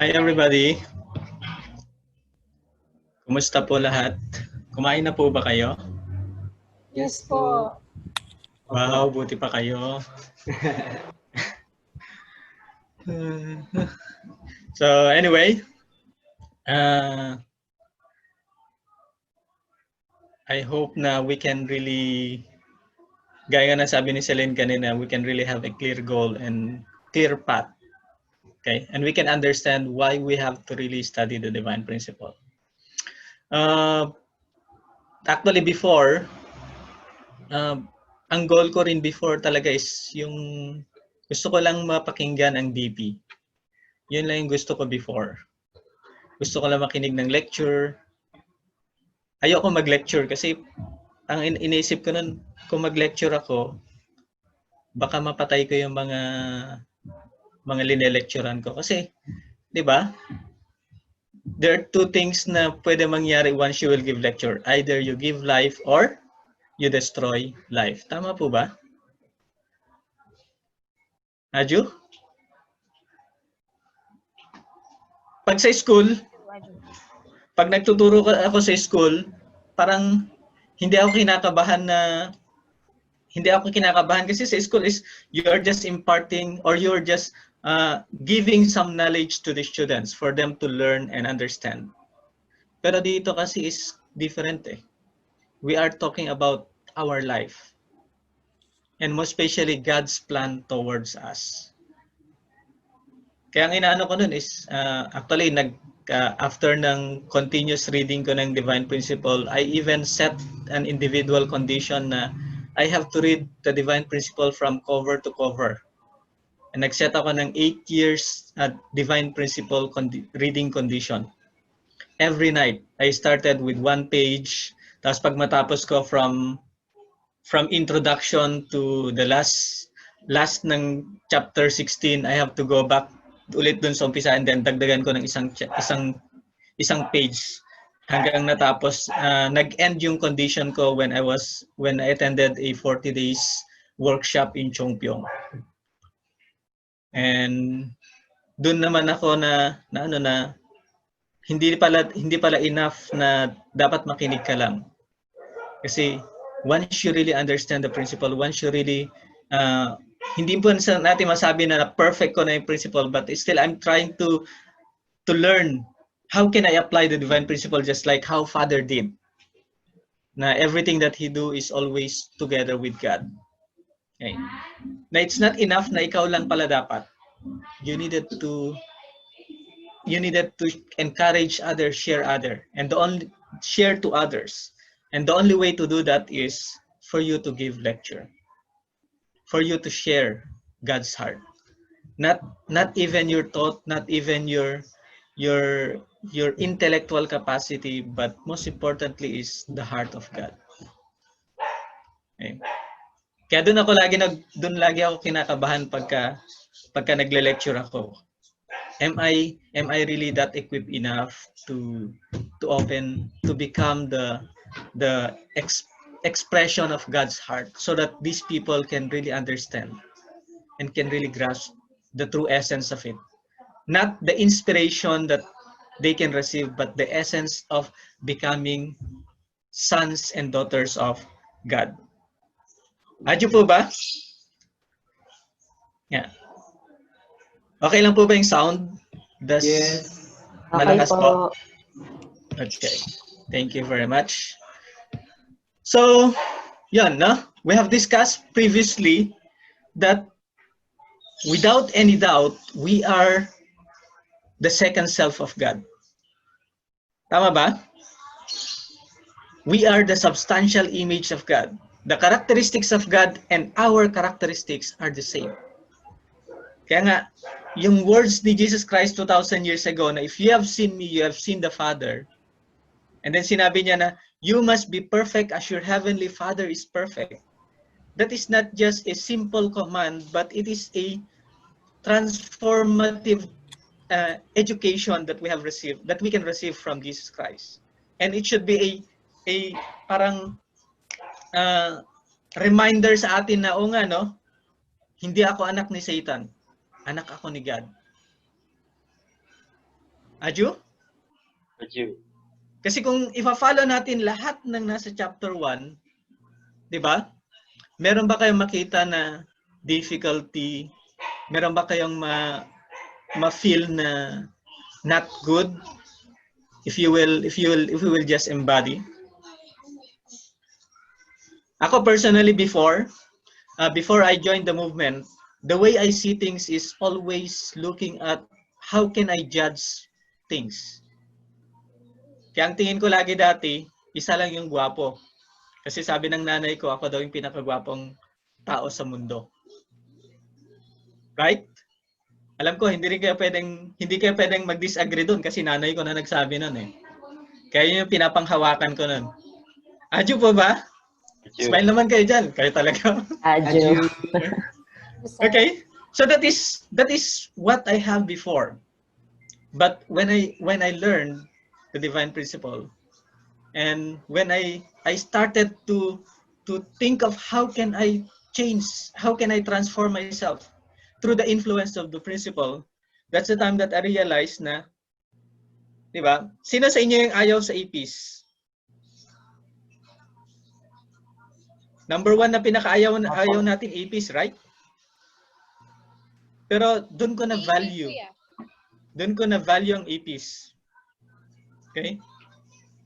Hi everybody! Kumusta po lahat? Kumain na po ba kayo? Yes po. Wow, buti pa kayo. So anyway, I hope na we can really, gaya na sabi ni Celine kanina, we can really have a clear goal and clear path. Okay? And we can understand why we have to really study the divine principle. Actually before, ang goal ko rin before talaga is yung gusto ko lang mapakinggan ang DP. Yun lang yung gusto ko before. Gusto ko lang makinig ng lecture. Ayoko mag-lecture kasi ang iniisip ko nun, kung mag-lecture ako, baka mapatay ko yung mga linelecturean ko. Kasi, di ba? There are two things na pwede mangyari once you will give lecture. Either you give life or you destroy life. Tama po ba? Aju? Pag sa school, pag nagtuturo ako sa school, parang hindi ako kinakabahan kasi sa school is you're just imparting or you're just giving some knowledge to the students for them to learn and understand. Pero dito kasi is different eh. We are talking about our life and most especially God's plan towards us. Kaya ang inaano ko nun is actually after ng continuous reading ko ng Divine Principle, I even set an individual condition na I have to read the Divine Principle from cover to cover. And nag-set ako ng 8 years Divine Principle reading condition. Every night, I started with 1 page. Tapos pag matapos ko from introduction to the last ng chapter 16, I have to go back ulit dun sa umpisa and then dagdagan ko ng isang page hanggang natapos. Nag-end yung condition ko when I attended a 40 days workshop in Chongpyong. And dun naman ako na hindi pala enough na dapat makinig ka lang. Kasi once you really understand the principle, once you really hindi po natin masabi na perfect ko na yung principle, but still I'm trying to learn how can I apply the divine principle just like how Father did. Na everything that he do is always together with God. Okay. Na it's not enough na ikaw lang pala dapat. You needed to encourage others, share to others. And the only way to do that is for you to give lecture. For you to share God's heart. Not even your thought, not even your intellectual capacity, but most importantly is the heart of God. Okay. Kaya doon lagi ako kinakabahan pagka nagle-lecture ako. Am I really that equipped enough to become the expression of God's heart so that these people can really understand and can really grasp the true essence of it. Not the inspiration that they can receive, but the essence of becoming sons and daughters of God. Adyo po ba? Yeah. Okay lang po ba yung sound? Yes. Malakas po? Okay. Thank you very much. So, yan, no? We have discussed previously that without any doubt, we are the second self of God. Tama ba? We are the substantial image of God. The characteristics of God and our characteristics are the same. Kaya nga, yung words ni Jesus Christ 2,000 years ago na if you have seen me, you have seen the Father. And then sinabi niya na, you must be perfect as your heavenly Father is perfect. That is not just a simple command, but it is a transformative education that we have received, that we can receive from Jesus Christ. And it should be a parang reminder sa atin na, o nga, no? Hindi ako anak ni Satan. Anak ako ni God. Aju? Aju. Kasi kung ifa-follow natin lahat ng nasa chapter 1, di ba? Meron ba kayong makita na difficulty? Meron ba kayong ma-feel na not good? If you will just embody. Ako personally before I joined the movement, the way I see things is always looking at how can I judge things. Kaya ang tingin ko lagi dati, isa lang yung gwapo. Kasi sabi ng nanay ko, ako daw yung pinakagwapong tao sa mundo. Right? Alam ko, hindi kayo pwedeng mag-disagree doon kasi nanay ko na nagsabi nun eh. Kaya yun yung pinapanghawakan ko nun. Aju po ba? Aju. Smile naman kayo dyan. Kayo talaga. Aju. Okay? So that is what I have before. But when I learned the divine principle, and when I started to think of how can I change, how can I transform myself through the influence of the principle, that's the time that I realized na, di ba? Sino sa inyo yung ayaw sa APs? Number 1 na pinakaayaw natin APs, right? Pero doon ko na value. Doon ko na value ang APs. Okay?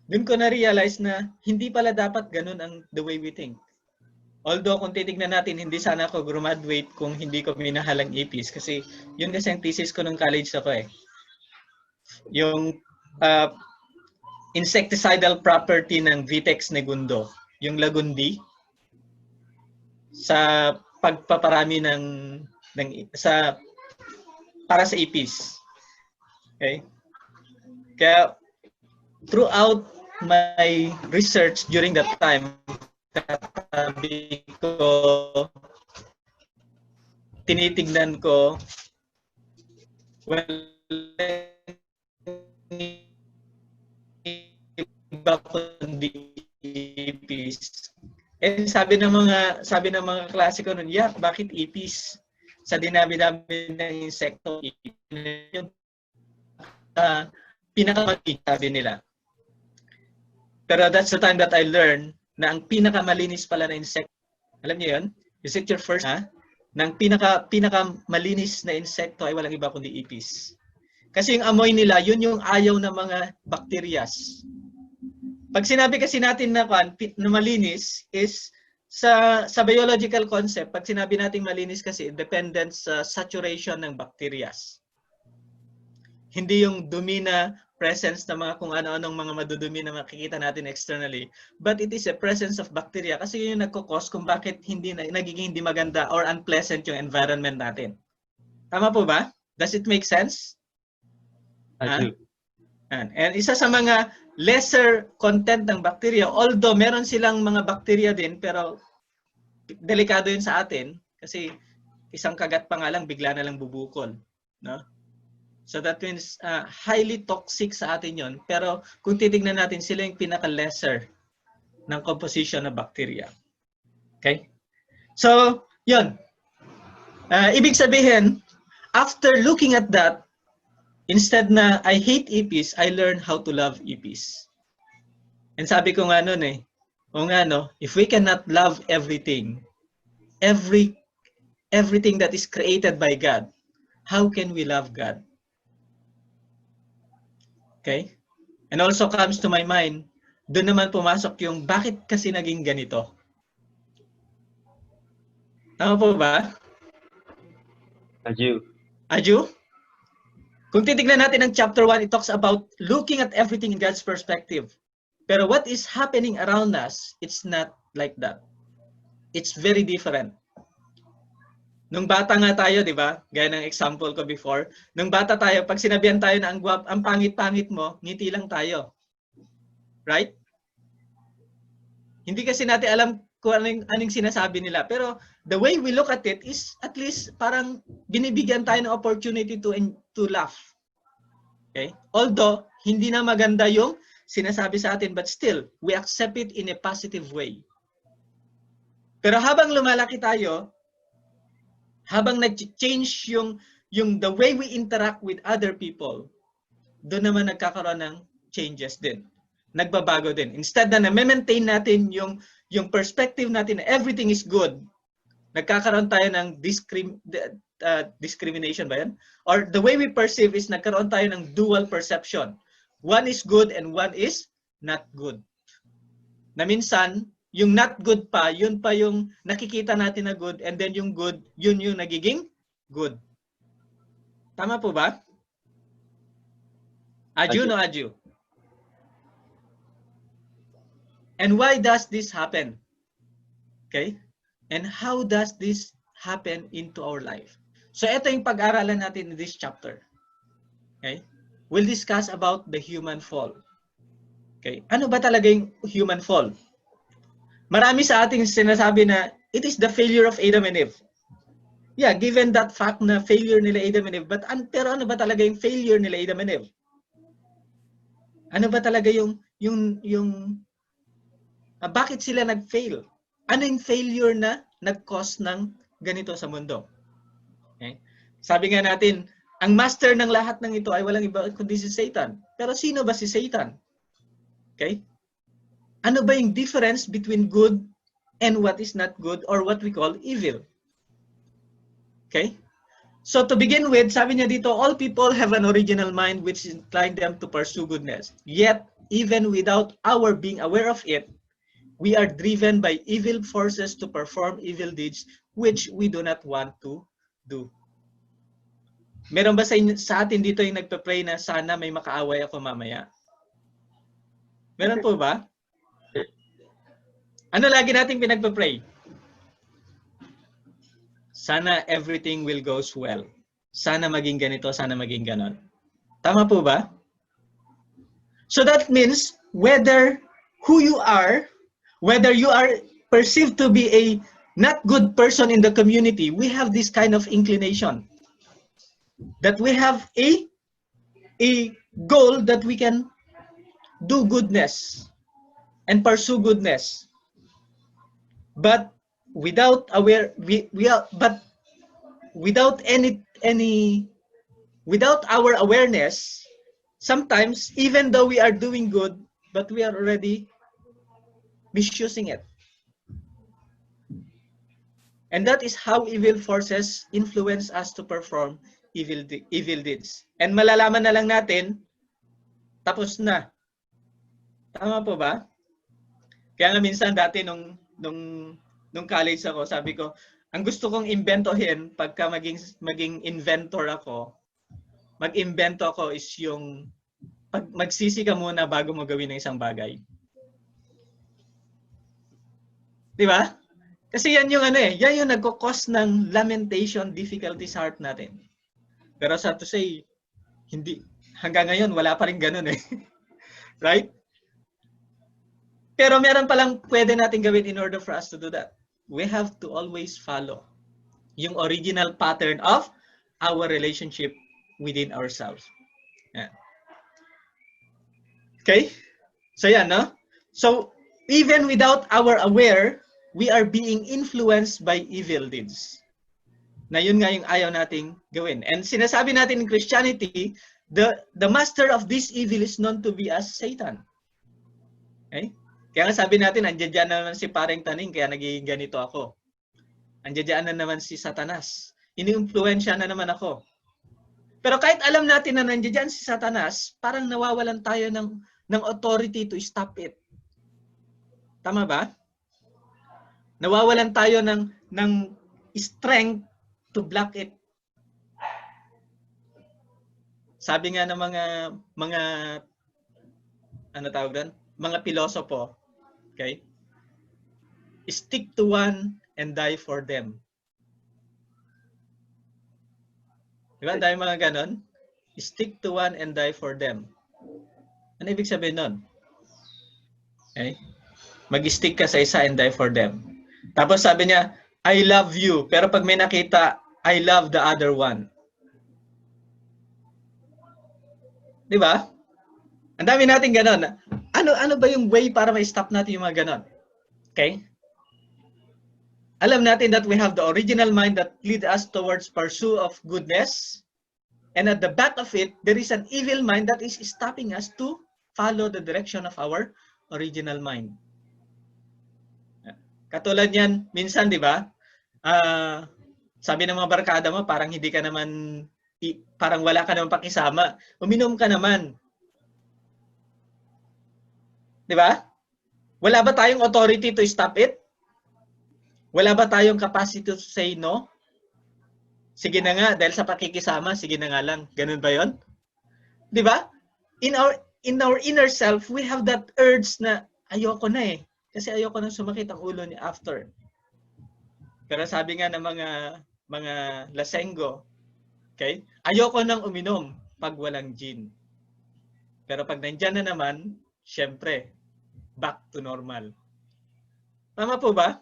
Doon ko na realize na hindi pala dapat ganun ang the way we think. Although kung titignan natin, hindi sana ako graduate kung hindi ko minahal ang APs. Kasi yun kasi ang thesis ko nung college ako eh. Yung insecticidal property ng Vitex negundo. Yung lagundi sa pagpaparami para sa APs. Okay? Kaya throughout my research during that time, katabi ko, tinitignan ko, iba kundi APs. And sabi ng mga klase ko nun, yeah, bakit APs? Sa dinami-dami ng insekto, yung pinakamalinis, sabi nila. Pero that's the time that I learned na ang pinakamalinis pala na insekto, alam niyo yun? Is it your first, na ang pinakamalinis na insekto ay walang iba kundi apis. Kasi yung amoy nila, yun yung ayaw ng mga bacterias. Pag sinabi kasi natin na malinis is sa biological concept, pag sinabi natin malinis kasi dependent sa saturation ng bacterias. Hindi yung dumi na presence ng mga kung ano-anong mga madudumi na makikita natin externally, but it is a presence of bacteria kasi yun yung nagkukos kung bakit nagiging hindi maganda or unpleasant yung environment natin. Tama po ba? Does it make sense? And isa sa mga lesser content ng bacteria, although meron silang mga bacteria din, pero delikado yun sa atin kasi isang kagat pa nga lang bigla na lang bubukol, no? So that means highly toxic sa atin yon. Pero kung titignan natin, sila yung pinaka-lesser ng composition ng bacteria. Okay? So, yun. Ibig sabihin, after looking at that, instead na I hate apis, I learned how to love apis. And sabi ko nga nun if we cannot love everything, everything that is created by God, how can we love God? Okay? And also comes to my mind, doon naman pumasok yung bakit kasi naging ganito. Tama po ba? Aju. Aju? Kung titignan natin ang chapter 1, it talks about looking at everything in God's perspective. Pero what is happening around us, it's not like that. It's very different. Nung bata nga tayo, di ba? Gaya ng example ko before. Nung bata tayo, pag sinabihan tayo na ang pangit-pangit mo, ngiti lang tayo. Right? Hindi kasi natin alam kung anong sinasabi nila. Pero the way we look at it is at least parang binibigyan tayo ng opportunity to laugh. Okay? Although, hindi na maganda yung sinasabi sa atin, but still, we accept it in a positive way. Pero habang lumalaki tayo, habang nag-change yung the way we interact with other people, doon naman nagkakaroon ng changes din. Nagbabago din. Instead na na-maintain natin yung perspective natin na everything is good, nagkakaroon tayo ng discrimination ba yan? Or the way we perceive is nagkaroon tayo ng dual perception. One is good and one is not good. Na minsan, yung not good pa, yun pa yung nakikita natin na good, and then yung good, yun yung nagiging good. Tama po ba? Aju no aju? And why does this happen? Okay? And how does this happen into our life? So ito yung pag-aralan natin in this chapter. Okay? We'll discuss about the human fall. Okay? Ano ba talaga yung human fall? Marami sa ating sinasabi na it is the failure of Adam and Eve. Yeah, given that fact na failure nila Adam and Eve, pero ano ba talaga yung failure nila Adam and Eve? Ano ba talaga bakit sila nag-fail? Ano yung failure na nag-cause ng ganito sa mundo? Okay? Sabi nga natin, ang master ng lahat ng ito ay walang iba kundi si Satan. Pero sino ba si Satan? Okay? Ano ba yung difference between good and what is not good, or what we call evil? Okay? So to begin with, sabi niya dito, all people have an original mind which inclined them to pursue goodness. Yet, even without our being aware of it, we are driven by evil forces to perform evil deeds which we do not want to do. Meron ba sa atin dito yung nagpe-pray na sana may makaaway ako mamaya? Meron po ba? Ano lagi nating pinagpe-pray? Sana everything will goes well. Sana maging ganito, sana maging ganon. Tama po ba? So that means whether you are perceived to be a not good person in the community, we have this kind of inclination. That we have a goal that we can do goodness and pursue goodness. But without our awareness, sometimes even though we are doing good, but we are already misusing it. And that is how evil forces influence us to perform evil deeds. And malalaman na lang natin, tapos na. Tama po ba? Kaya nga minsan dati nung college ako, sabi ko, ang gusto kong imbentohin pagka maging inventor ako, mag-invento ako is yung magsisi ka muna bago mo gawin ng isang bagay. Di ba? Kasi yan yung yan yung nagko-cause ng lamentation, difficulties sa heart natin. Pero sad to say, hindi, hanggang ngayon wala pa rin ganun eh. Right? Pero meron palang pwede natin gawin in order for us to do that. We have to always follow yung original pattern of our relationship within ourselves. Yeah. Okay? So yan, no? So, even without our aware, we are being influenced by evil deeds. Na yun nga yung ayaw nating gawin. And sinasabi natin in Christianity, the master of this evil is known to be as Satan. Okay? Kaya nga sabi natin, andiyan na naman si Pareng Taning, kaya nagiging ganito ako. Andiyan na naman si Satanas. Ini-influensya na naman ako. Pero kahit alam natin na nandiyan si Satanas, parang nawawalan tayo ng authority to stop it. Tama ba? Nawawalan tayo ng strength to block it. Sabi nga ng mga ano tawag doon? Mga pilosopo, okay? Stick to one and die for them. Diba? Dahil mga ganon, stick to one and die for them. Ano ibig sabihin nun? Okay? Mag-stick ka sa isa and die for them. Tapos sabi niya, I love you. Pero pag may nakita, I love the other one. Diba? Ang dami natin ganon. Ano ba yung way para ma-stop natin yung mga ganon? Okay? Alam natin that we have the original mind that lead us towards pursuit of goodness And at the back of it, there is an evil mind that is stopping us to follow the direction of our original mind. Katulad yan, minsan, di ba? Sabi ng mga barkada mo, parang hindi ka naman, parang wala ka naman pakisama. Uminom ka naman. Di ba? Wala ba tayong authority to stop it? Wala ba tayong capacity to say no? Sige na nga, dahil sa pakikisama, sige na nga lang. Ganun ba yon? Di ba? In our inner self, we have that urge na ayoko na eh. Kasi ayoko na sumakit ang ulo ni after. Pero sabi nga ng mga lasenggo, okay? Ayoko nang uminom pag walang gin. Pero pag nandyan na naman, syempre, back to normal. Tama po ba?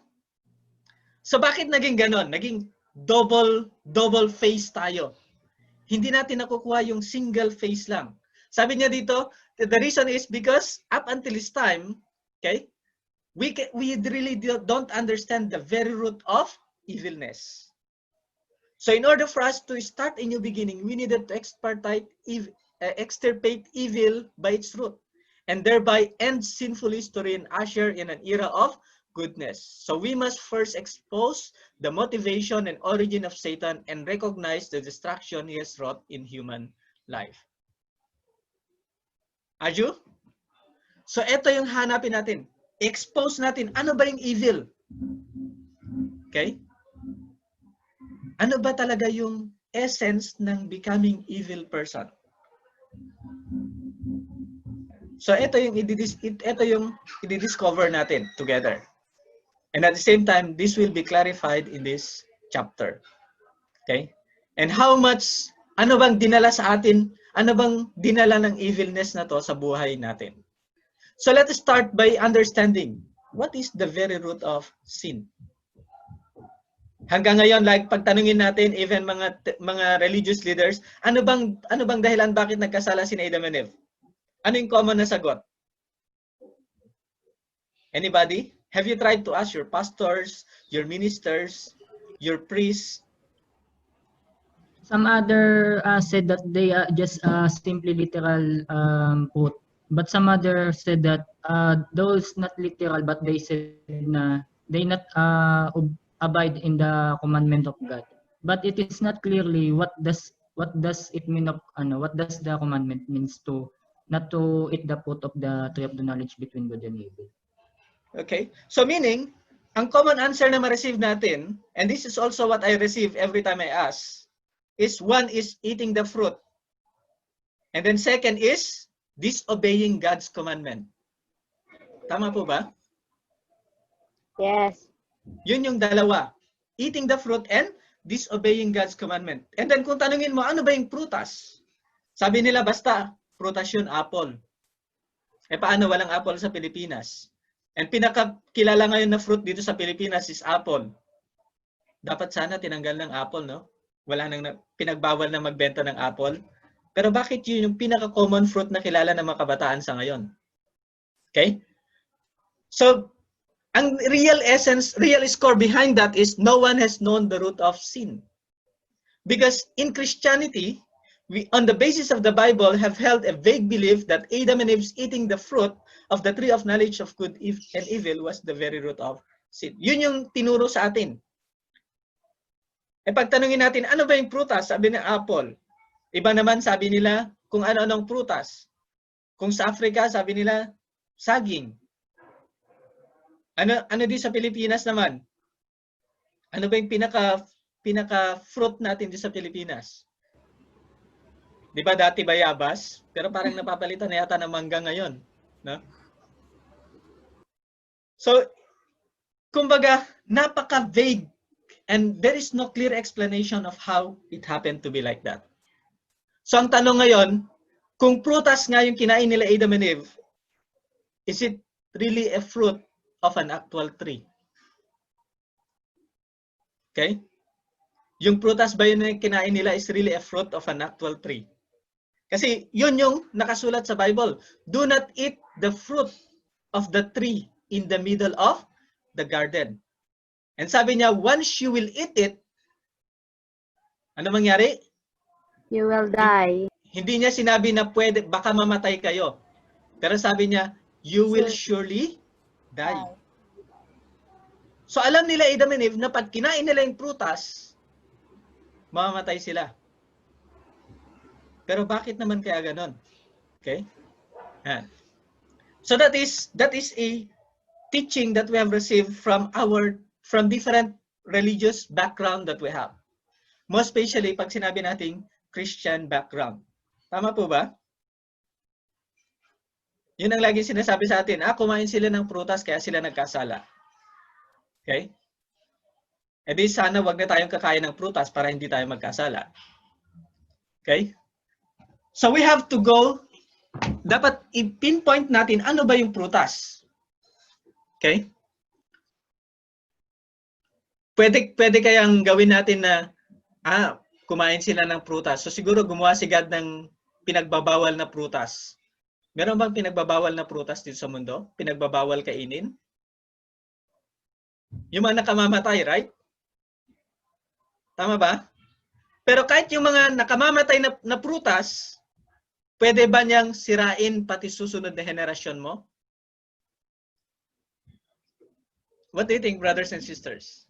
So bakit naging ganon? Naging double face tayo. Hindi natin nakukuha yung single face lang. Sabi niya dito, the reason is because up until this time, okay, we really don't understand the very root of evilness. So in order for us to start a new beginning, we needed to extirpate evil by its root, and thereby end sinful history and usher in an era of goodness. So we must first expose the motivation and origin of Satan and recognize the destruction he has wrought in human life. Aju? So ito yung hanapin natin. Expose natin, ano ba yung evil? Okay? Ano ba talaga yung essence ng becoming evil person? So ito yung i-discover natin together. And at the same time, this will be clarified in this chapter. Okay? And how much, ano bang dinala sa atin, ano bang dinala ng evilness na to sa buhay natin? So let us start by understanding what is the very root of sin. Hanggang ngayon, like pagtanungin natin, even mga religious leaders, ano bang dahilan bakit nagkasala si Adam and Eve? Ano yung common na sagot? Anybody? Have you tried to ask your pastors, your ministers, your priests? Some other said that they just simply literal quote. But some other said that those not literal, but they said na they not abide in the commandment of God. But it is not clearly what does it mean of what does the commandment means to not to eat the fruit of the tree of the knowledge between good and evil. Okay, so meaning ang common answer na ma-receive natin, and this is also what I receive every time I ask, is one is eating the fruit, and then second is disobeying God's commandment. Tama po ba? Yes. Yun yung dalawa. Eating the fruit and disobeying God's commandment. And then kung tanungin mo, ano ba yung prutas? Sabi nila, basta, prutas yun, apple. Eh paano walang apple sa Pilipinas? And pinakakilala ngayon na fruit dito sa Pilipinas is apple. Dapat sana tinanggal ng apple, no? Wala nang pinagbawal na magbenta ng apple. Pero bakit yun yung pinaka-common fruit na kilala ng mga kabataan sa ngayon? Okay? So, ang real essence, real score behind that is no one has known the root of sin. Because in Christianity, we, on the basis of the Bible, have held a vague belief that Adam and Eve's eating the fruit of the tree of knowledge of good and evil was the very root of sin. Yun yung tinuro sa atin. E pagtanungin natin, ano ba yung prutas? Sabi ng apple. Iba naman sabi nila kung ano-anong prutas. Kung sa Africa, sabi nila saging. Ano din sa Pilipinas naman? Ano ba yung pinaka fruit natin din sa Pilipinas? Di ba dati bayabas? Pero parang napapalitan na yata ng mangga ngayon. No? So, kumbaga, napaka-vague and there is no clear explanation of how it happened to be like that. So, ang tanong ngayon, kung prutas nga yung kinain nila Adam and Eve, is it really a fruit of an actual tree? Okay? Yung prutas ba yun yung kinain nila is really a fruit of an actual tree? Kasi yun yung nakasulat sa Bible. Do not eat the fruit of the tree in the middle of the garden. And sabi niya, once you will eat it, ano mangyari? You will die. Hindi niya sinabi na pwede, baka mamatay kayo. Pero sabi niya, you will surely die. So alam nila Adam and Eve na pag kinain nila yung prutas, mamamatay sila. Pero bakit naman kaya ganon? Okay? So that is a teaching that we have received from different religious background that we have. Most especially pag sinabi nating Christian background. Tama po ba? Yun ang laging sinasabi sa atin, kumain sila ng prutas kaya sila nagkasala. Okay? E di sana wag na tayong kakain ng prutas para hindi tayo magkasala. Okay? So we have to go, dapat i-pinpoint natin ano ba yung prutas. Okay? Pwede kayang gawin natin na kumain sila ng prutas. So siguro gumawa si God ng pinagbabawal na prutas. Meron bang pinagbabawal na prutas dito sa mundo? Pinagbabawal kainin? Yung mga nakamamatay, right? Tama ba? Pero kahit yung mga nakamamatay na prutas, pwede ba niyang sirain pati susunod na henerasyon mo? What do you think, brothers and sisters?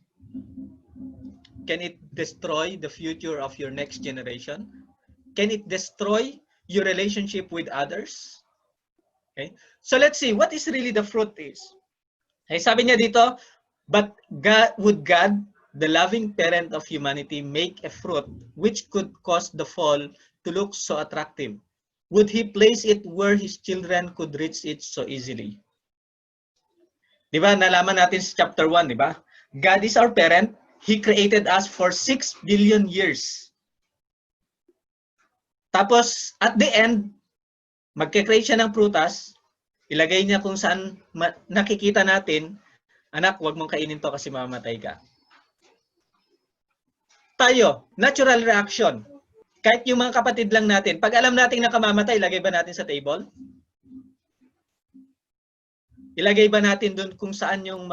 Can it destroy the future of your next generation? Can it destroy your relationship with others? Okay. So let's see what is really the fruit is. Okay, sabi niya dito, but would God, the loving parent of humanity, make a fruit which could cause the fall to look so attractive? Would he place it where his children could reach it so easily? Di ba? Nalaman natin sa chapter 1, di ba? God is our parent. He created us for 6 billion years. Tapos, at the end, magkakreate siya ng prutas, ilagay niya kung saan nakikita natin, anak, huwag mong kainin to kasi mamamatay ka. Tayo, natural reaction. Kahit yung mga kapatid lang natin, pag alam natin na kamamatay, ilagay ba natin sa table? Ilagay ba natin doon kung saan yung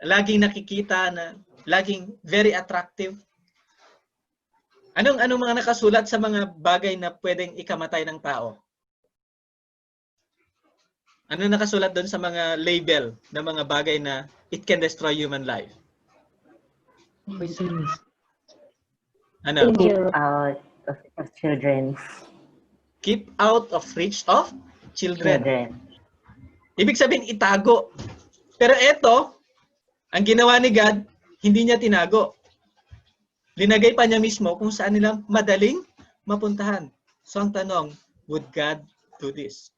laging nakikita na laging very attractive? Anong mga nakasulat sa mga bagay na pwedeng ikamatay ng tao? Ano nakasulat doon sa mga label na mga bagay na it can destroy human life? Ano? Keep out of children. Keep out of reach of children. Ibig sabihin, itago. Pero ito, ang ginawa ni God, hindi niya tinago. Linagay pa niya mismo kung saan nila madaling mapuntahan. So ang tanong, would God do this?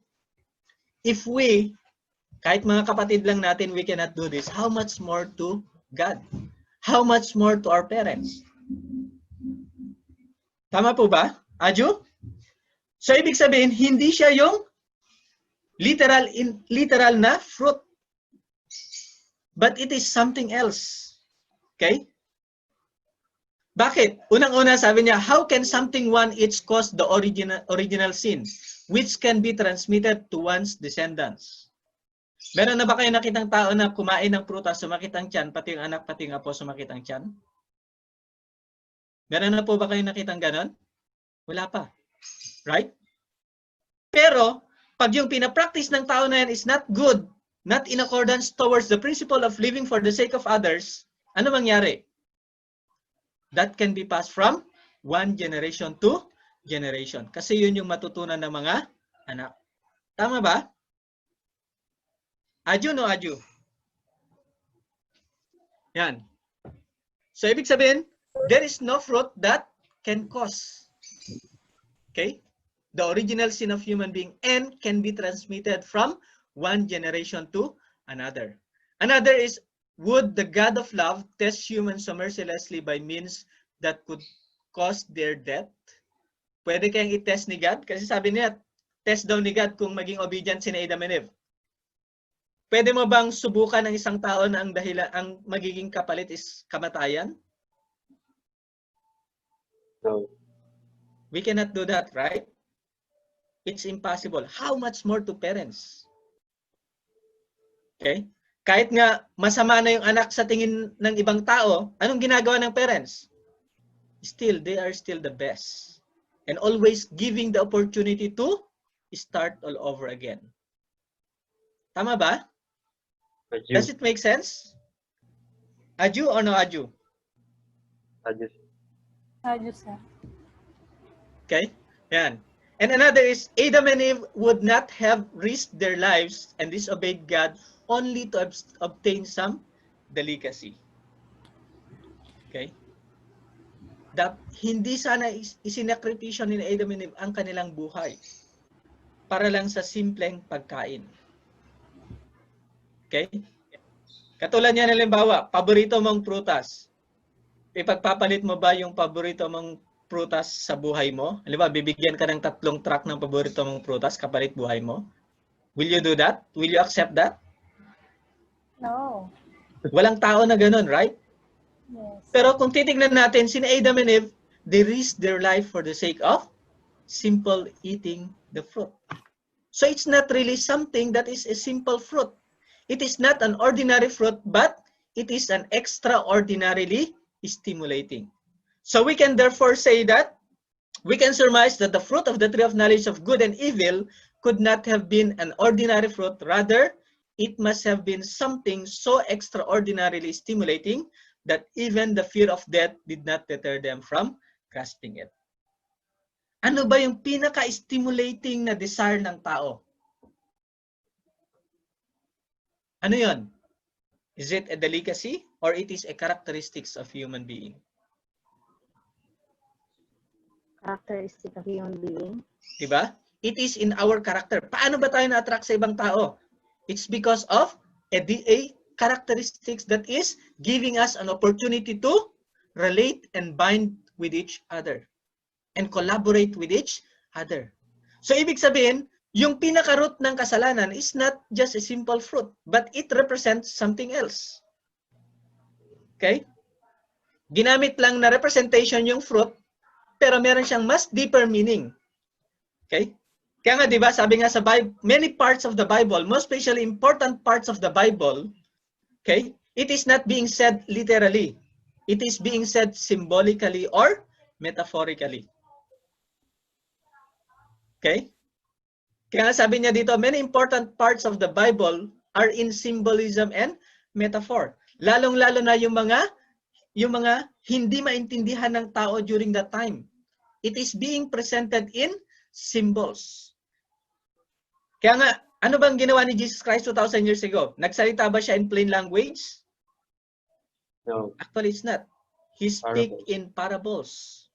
If we, kahit mga kapatid lang natin, we cannot do this, how much more to God? How much more to our parents? Tama po ba, Aju? So ibig sabihin, hindi siya yung literal na fruit. But it is something else. Okay? Bakit? Unang-una sabi niya, how can something one each cause the original sin, which can be transmitted to one's descendants? Meron na ba kayo nakitang tao na kumain ng prutas, sumakit ang tiyan, pati yung anak, pati yung apo, sumakit ang tiyan? Meron na po ba kayo nakitang ganon? Wala pa. Right? Pero, pag yung pinapractice ng tao na yan is not good, not in accordance towards the principle of living for the sake of others, ano mangyari? That can be passed from one generation to generation. Kasi yun yung matutunan ng mga anak. Tama ba? Aju no Aju? Yan. So, ibig sabihin, there is no fruit that can cause. Okay? The original sin of human being and can be transmitted from one generation to another. Another is, would the God of love test humans so mercilessly by means that could cause their death? Pwede kayang i-test ni God? Kasi sabi niya, test daw ni God kung maging obedient si Adam and Eve. Pwede mo bang subukan ng isang tao na ang magiging kapalit is kamatayan? No. We cannot do that, right? It's impossible. How much more to parents? Okay? Kahit nga masama na yung anak sa tingin ng ibang tao, anong ginagawa ng parents? Still, they are still the best. and always giving the opportunity to start all over again. Tama ba? Aju. Does it make sense? Aju or no aju? Aju. Aju, sir. Okay? Yan. And another is, Adam and Eve would not have risked their lives and disobeyed God only to obtain some delicacy. Okay? Hindi sana isinakripisyo ni Adam and Eve ang kanilang buhay para lang sa simpleng pagkain. Okay? Katulad niya, halimbawa, paborito mong prutas. Ipagpapalit mo ba yung paborito mong prutas sa buhay mo? Halimbawa, bibigyan ka ng 3 truck ng paborito mong prutas kapalit buhay mo. Will you do that? Will you accept that? No. Walang tao na ganun, right? Yes. Pero kung titignan natin, sina Adam and Eve, they risked their life for the sake of simple eating the fruit. So it's not really something that is a simple fruit. It is not an ordinary fruit, but it is an extraordinarily stimulating. So we can therefore say that, we can surmise that the fruit of the tree of knowledge of good and evil could not have been an ordinary fruit. Rather, it must have been something so extraordinarily stimulating that even the fear of death did not deter them from grasping it. Ano ba yung pinaka-stimulating na desire ng tao? Ano yun? Is it a delicacy or it is a characteristics of human being? Characteristic of human being. Diba? It is in our character. Paano ba tayo na-attract sa ibang tao? It's because of a characteristics that is giving us an opportunity to relate and bind with each other and collaborate with each other. So ibig sabihin, yung pinaka-root ng kasalanan is not just a simple fruit, but it represents something else. Okay? Ginamit lang na representation yung fruit, pero meron siyang mas deeper meaning. Okay? Kaya nga, di ba, sabi nga sa Bible, many parts of the Bible, most especially important parts of the Bible, okay, it is not being said literally. It is being said symbolically or metaphorically. Okay? Kaya nga sabi niya dito, many important parts of the Bible are in symbolism and metaphor. Lalong-lalo na yung mga hindi maintindihan ng tao during that time. It is being presented in symbols. Kaya nga, ano bang ginawa ni Jesus Christ 2,000 years ago? Nagsalita ba siya in plain language? No. Actually, it's not. He speak in parables.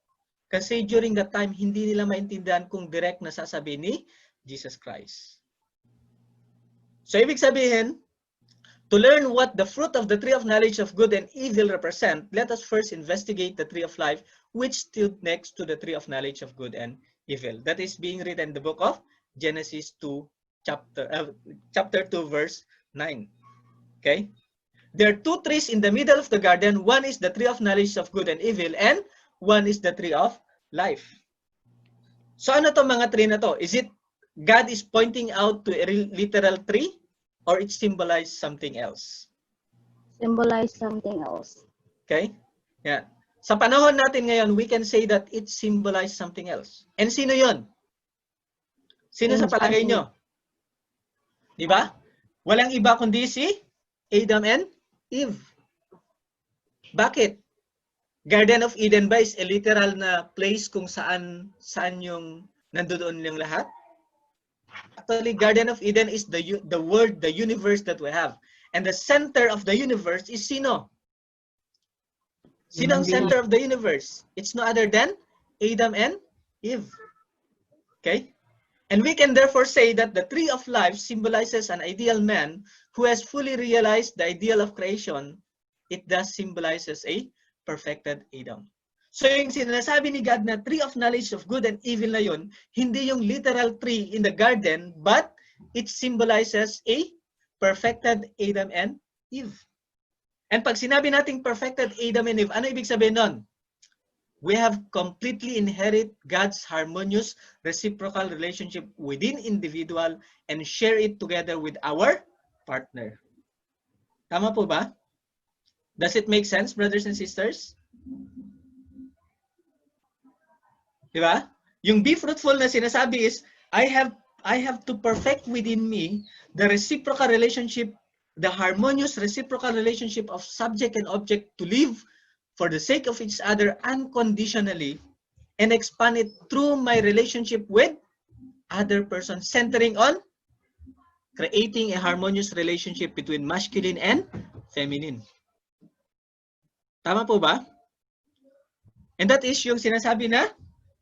Kasi during that time, hindi nila maintindihan kung direct na sasabihin ni Jesus Christ. So, ibig sabihin, to learn what the fruit of the tree of knowledge of good and evil represent, let us first investigate the tree of life, which stood next to the tree of knowledge of good and evil. That is being written in the book of Genesis 2, chapter 2, verse 9. Okay? There are 2 trees in the middle of the garden. One is the tree of knowledge of good and evil, and one is the tree of life. So ano to mga tree na to? Is it God is pointing out to a literal tree or it symbolizes something else? Symbolize something else. Okay? Yeah. Sa panahon natin ngayon, we can say that it symbolizes something else. And sino yon? Sino sa palagay nyo? Di ba? Walang iba kundi si Adam and Eve. Bakit? Garden of Eden ba is a literal na place kung saan yung nandoon yung lahat? Actually, Garden of Eden is the world, the universe that we have. And the center of the universe is sino? Sino ang center of the universe? It's no other than Adam and Eve. Okay? And we can therefore say that the tree of life symbolizes an ideal man who has fully realized the ideal of creation. It thus symbolizes a perfected Adam. So yung sinasabi ni God na tree of knowledge of good and evil na yun, hindi yung literal tree in the garden, but it symbolizes a perfected Adam and Eve. And pag sinabi nating perfected Adam and Eve, ano ibig sabihin nun? We have completely inherit God's harmonious reciprocal relationship within individual and share it together with our partner. Tama po ba? Does it make sense, brothers and sisters? Di ba? Yung be fruitful na sinasabi is, I have to perfect within me the reciprocal relationship, the harmonious reciprocal relationship of subject and object to live for the sake of each other unconditionally and expand it through my relationship with other persons, centering on creating a harmonious relationship between masculine and feminine. Tama po ba? And that is yung sinasabi na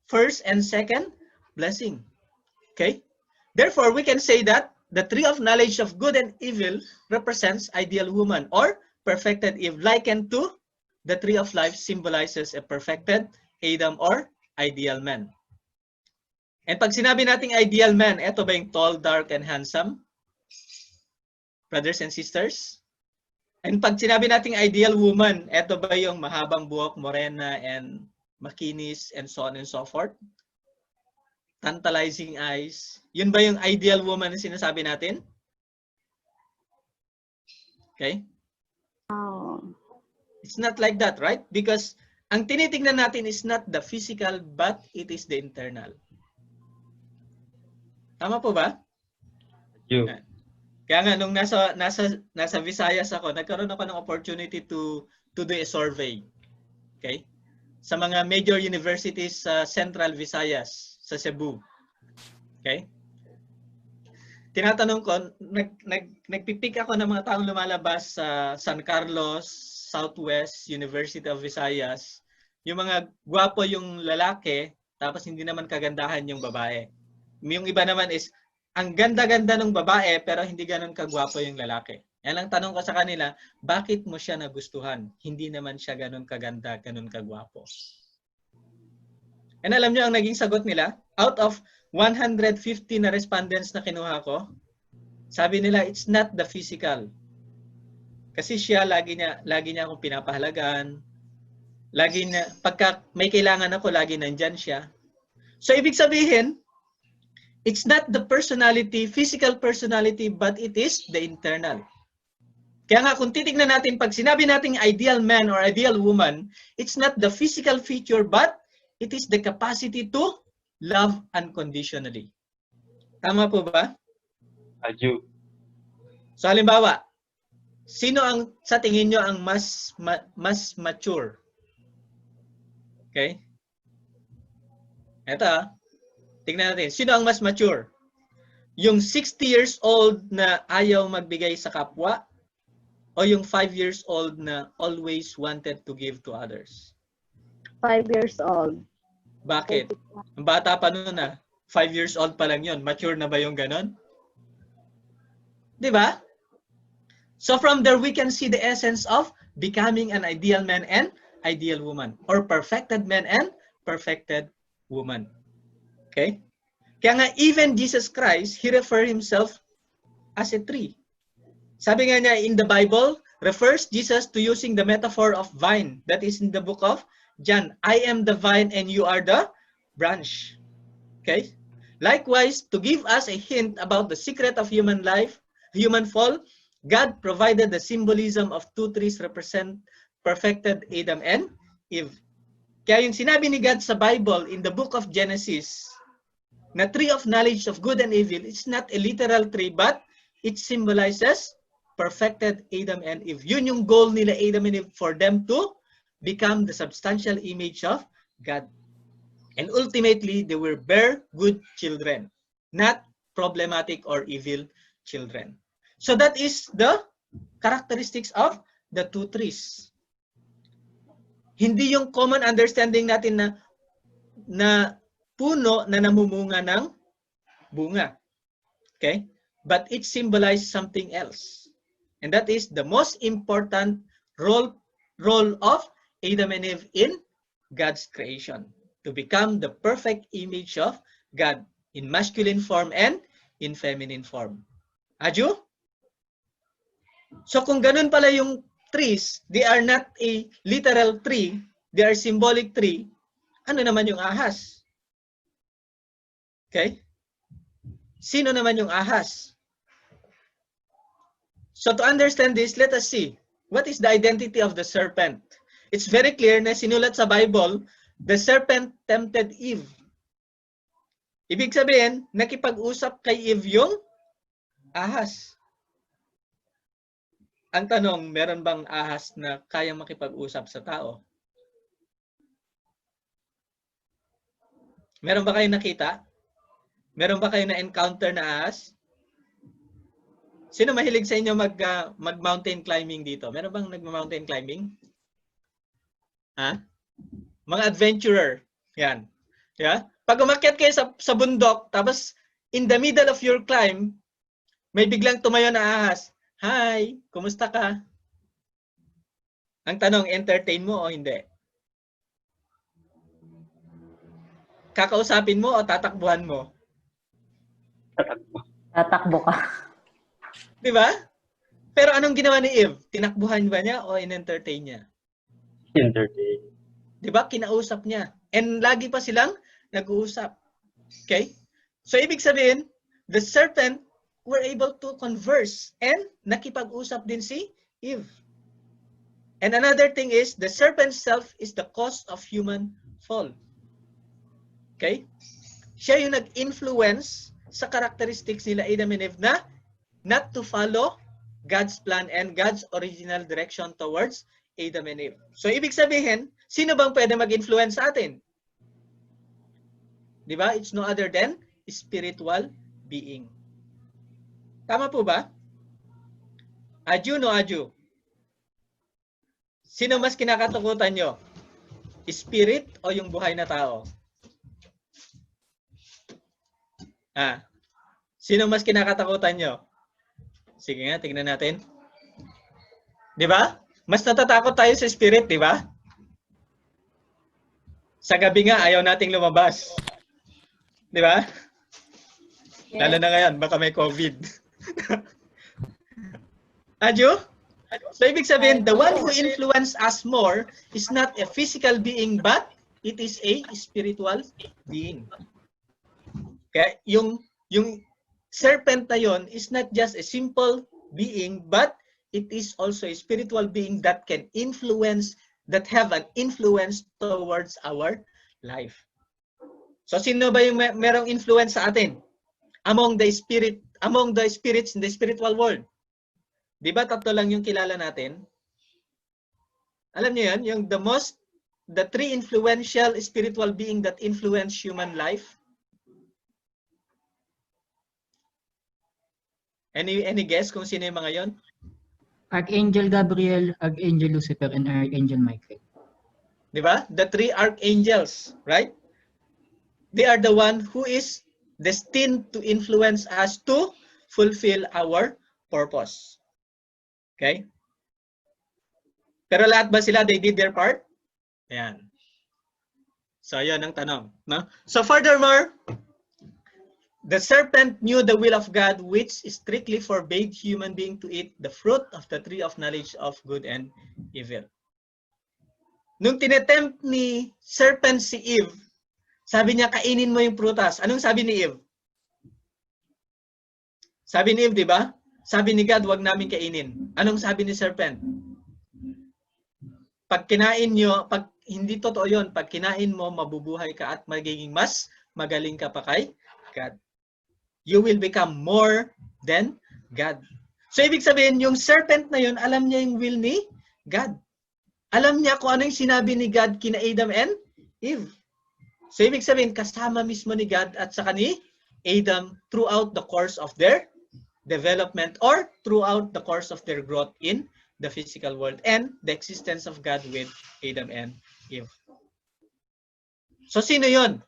first and second blessing. Okay? Therefore, we can say that the tree of knowledge of good and evil represents ideal woman or perfected Eve, likened to the tree of life symbolizes a perfected Adam or ideal man. And pag sinabi nating ideal man, eto ba yung tall, dark, and handsome? Brothers and sisters? And pag sinabi nating ideal woman, eto ba yung mahabang buhok, morena, and makinis, and so on and so forth? Tantalizing eyes. Yun ba yung ideal woman na sinasabi natin? Okay? Oh. It's not like that, right? Because ang tinitingnan natin is not the physical, but it is the internal. Tama po ba? You. Kaya nga, nung nasa Visayas ako, nagkaroon ako ng opportunity to do a survey. Okay? Sa mga major universities sa Central Visayas, sa Cebu. Okay? Tinatanong ko, nagpipick ako ng mga taong lumalabas sa San Carlos, Southwest University of Visayas. Yung mga gwapo yung lalaki, tapos hindi naman kagandahan yung babae. Yung iba naman is, ang ganda-ganda ng babae, pero hindi ganun kagwapo yung lalaki. Yan ang tanong ko sa kanila, bakit mo siya nagustuhan? Hindi naman siya ganun kaganda, ganun kagwapo. And alam nyo ang naging sagot nila? Out of 150 na respondents na kinuha ko, sabi nila, it's not the physical. Kasi siya, lagi niya akong pinapahalagan. Pagka may kailangan ako, lagi nandyan siya. So, ibig sabihin, it's not the personality, physical personality, but it is the internal. Kaya nga, kung titignan natin, pag sinabi nating ideal man or ideal woman, it's not the physical feature, but it is the capacity to love unconditionally. Tama po ba? You. So, halimbawa, sino ang sa tingin nyo ang mas mature? Okay? Eto, tingnan natin. Sino ang mas mature? Yung 60 years old na ayaw magbigay sa kapwa o yung 5 years old na always wanted to give to others? 5 years old. Bakit? Ang bata pa noon 5 years old pa lang yun. Mature na ba yung ganon? Diba? So from there, we can see the essence of becoming an ideal man and ideal woman, or perfected man and perfected woman. Okay? Kaya nga, even Jesus Christ, He referred Himself as a tree. Sabi nga niya in the Bible, refers Jesus to using the metaphor of vine. That is in the book of John. I am the vine and you are the branch. Okay? Likewise, to give us a hint about the secret of human life, human fall, God provided the symbolism of two trees represent perfected Adam and Eve. Kaya yung sinabi ni God sa Bible in the book of Genesis, na tree of knowledge of good and evil, it's not a literal tree, but it symbolizes perfected Adam and Eve. Yun yung goal nila Adam and Eve, for them to become the substantial image of God. And ultimately, they will bear good children, not problematic or evil children. So that is the characteristics of the two trees. Hindi yung common understanding natin na puno na namumunga ng bunga. Okay? But it symbolizes something else. And that is the most important role of Adam and Eve in God's creation. To become the perfect image of God in masculine form and in feminine form. Aju? So kung ganun pala yung trees, they are not a literal tree, they are symbolic tree, ano naman yung ahas? Okay? Sino naman yung ahas? So to understand this, let us see, what is the identity of the serpent? It's very clear na sinulat sa Bible, the serpent tempted Eve. Ibig sabihin, nakipag-usap kay Eve yung ahas. Ang tanong, meron bang ahas na kayang makipag-usap sa tao? Meron ba kayong nakita? Meron ba kayong na-encounter na ahas? Sino mahilig sa inyo mag-mountain climbing dito? Meron bang nag-mountain climbing? Ha? Mga adventurer. Yan. Yeah? Pag umakyat kayo sa bundok, tapos in the middle of your climb, may biglang tumayo na ahas. Hi, kumusta ka? Ang tanong, entertain mo o hindi? Kakausapin mo o tatakbuhan mo? Tatakbo ka. Di ba? Pero anong ginawa ni Eve? Tinakbuhan ba niya o in-entertain niya? Entertain. Di ba? Kinausap niya. And lagi pa silang nag-uusap. Okay? So, ibig sabihin, the serpent were able to converse and nakipag-usap din si Eve. And another thing is, the serpent self is the cause of human fall. Okay? Siya yung nag-influence sa characteristics nila Adam and Eve na not to follow God's plan and God's original direction towards Adam and Eve. So, ibig sabihin, sino bang pwede mag-influence sa atin? Di ba? It's no other than spiritual being. Tama po ba? Aju no aju? Sino mas kinakatakutan nyo? Spirit o yung buhay na tao? Sino mas kinakatakutan nyo? Sige nga, tingnan natin. Di ba? Mas natatakot tayo sa spirit, di ba? Sa gabi nga, ayaw nating lumabas. Di ba? Yes. Lalo na ngayon, baka may COVID. Aju? So, ibig sabihin, the one who influences us more is not a physical being, but it is a spiritual being. Okay? Yung serpent na yon is not just a simple being, but it is also a spiritual being that can influence, that have an influence towards our life. So, sino ba yung merong influence sa atin? Among the spirits in the spiritual world. Di ba tatlo lang yung kilala natin? Alam niyo yan? Yung the three influential spiritual being that influence human life. Any guess kung sino yung mga yon? Archangel Gabriel, Archangel Lucifer, and Archangel Michael. Di ba? The three archangels, right? They are the one who is destined to influence us to fulfill our purpose. Okay? Pero lahat ba sila, they did their part? Ayan. So, yun ang tanong. No? So, furthermore, the serpent knew the will of God, which strictly forbade human being to eat the fruit of the tree of knowledge of good and evil. Nung tinetempt ni serpent si Eve, sabi niya, kainin mo yung prutas. Anong sabi ni Eve? Sabi ni Eve, di ba? Sabi ni God, wag namin kainin. Anong sabi ni serpent? Pag kinain nyo, pag hindi totoo yun, pag kinain mo, mabubuhay ka at magiging mas magaling ka pa kay God. You will become more than God. So, ibig sabihin, yung serpent na yun, alam niya yung will ni God. Alam niya kung ano yung sinabi ni God kina Adam and Eve. So, ibig sabihin, kasama mismo ni God at saka ni Adam throughout the course of their development or throughout the course of their growth in the physical world and the existence of God with Adam and Eve. So, sino yun?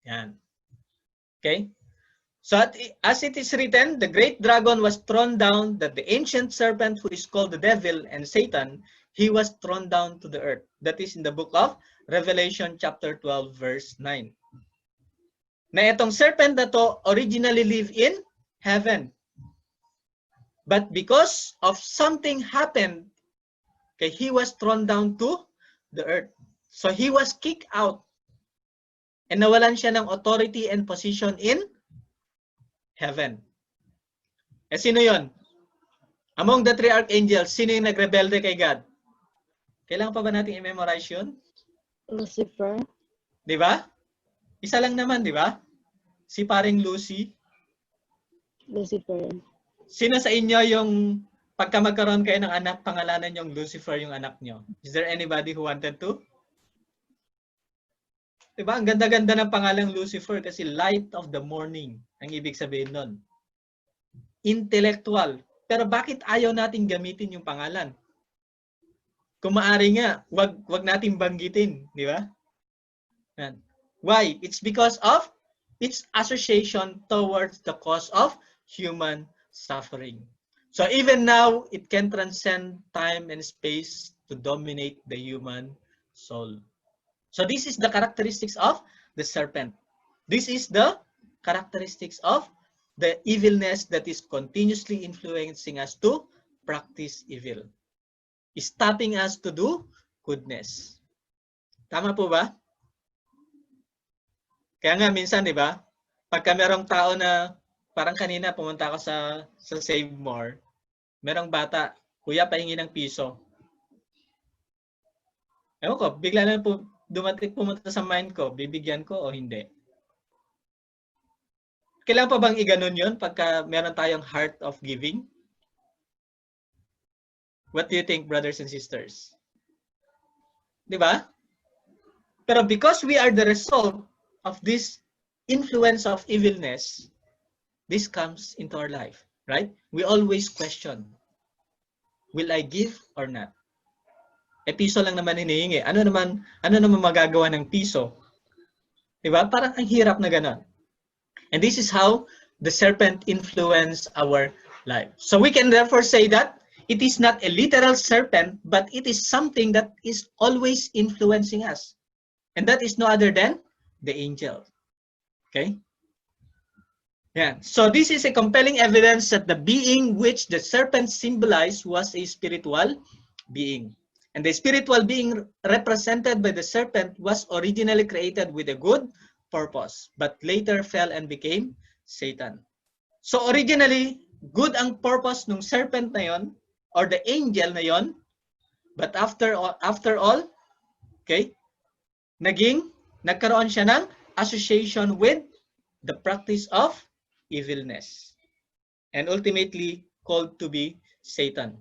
Yan. Okay? So, as it is written, the great dragon was thrown down, that the ancient serpent who is called the devil and Satan, he was thrown down to the earth. That is in the book of Revelation chapter 12 verse 9. Na itong serpent na to originally lived in heaven. But because of something happened, okay, he was thrown down to the earth. So he was kicked out. And nawalan siya ng authority and position in heaven. Eh sino yon? Among the three archangels, sino yung nagrebelde kay God? Kailangan pa ba natin i-memorize yun? Lucifer. Di ba? Isa lang naman, di ba? Si paring Lucy? Lucifer. Sino sa inyo yung pagka magkaroon kayo ng anak, pangalanan yung Lucifer yung anak nyo? Is there anybody who wanted to? Diba? Ang ganda-ganda ng pangalang Lucifer kasi light of the morning ang ibig sabihin nun. Intellectual. Pero bakit ayaw natin gamitin yung pangalan? Kung maaari nga, wag natin banggitin, di ba? Why? It's because of its association towards the cause of human suffering. So even now, it can transcend time and space to dominate the human soul. So this is the characteristics of the serpent. This is the characteristics of the evilness that is continuously influencing us to practice evil. Stopping us to do goodness. Tama po ba? Kaya nga minsan, di ba? Pagka merong tao na, parang kanina pumunta ako sa Save More, merong bata, kuya, pahingi ng piso. Ewan ko, bigla na po pumunta sa mind ko, bibigyan ko o hindi. Kailangan pa bang iganon yun pagka meron tayong heart of giving? What do you think, brothers and sisters? Di ba? Pero because we are the result of this influence of evilness, this comes into our life, right? We always question, will I give or not? Piso lang naman hinihingi. Ano naman magagawa ng piso? Di ba? Parang ang hirap na ganon. And this is how the serpent influenced our life. So we can therefore say that it is not a literal serpent, but it is something that is always influencing us. And that is no other than the angel. Okay? Yeah. So this is a compelling evidence that the being which the serpent symbolized was a spiritual being. And the spiritual being represented by the serpent was originally created with a good purpose, but later fell and became Satan. So originally, good ang purpose ng serpent na yon, or the angel na yon, but after all, okay, nagkaroon siya ng association with the practice of evilness, and ultimately called to be Satan.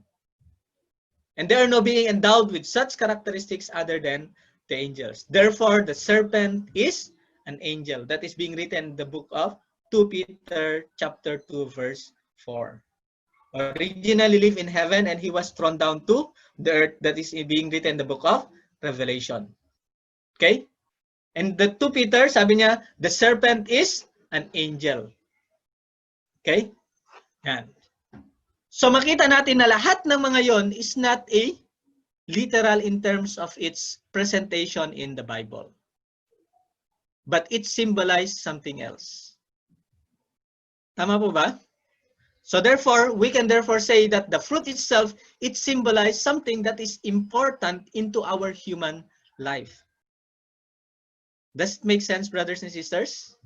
And there are no being endowed with such characteristics other than the angels. Therefore, the serpent is an angel. That is being written in the book of 2 Peter chapter 2 verse 4. Originally lived in heaven and he was thrown down to the earth. That is being written in the book of Revelation. Okay? And the 2 Peter, sabi niya, the serpent is an angel. Okay? Yan. So makita natin na lahat ng mga yon is not a literal in terms of its presentation in the Bible. But it symbolized something else. Tama po ba? So therefore, we can therefore say that the fruit itself, it symbolized something that is important into our human life. Does it make sense, brothers and sisters?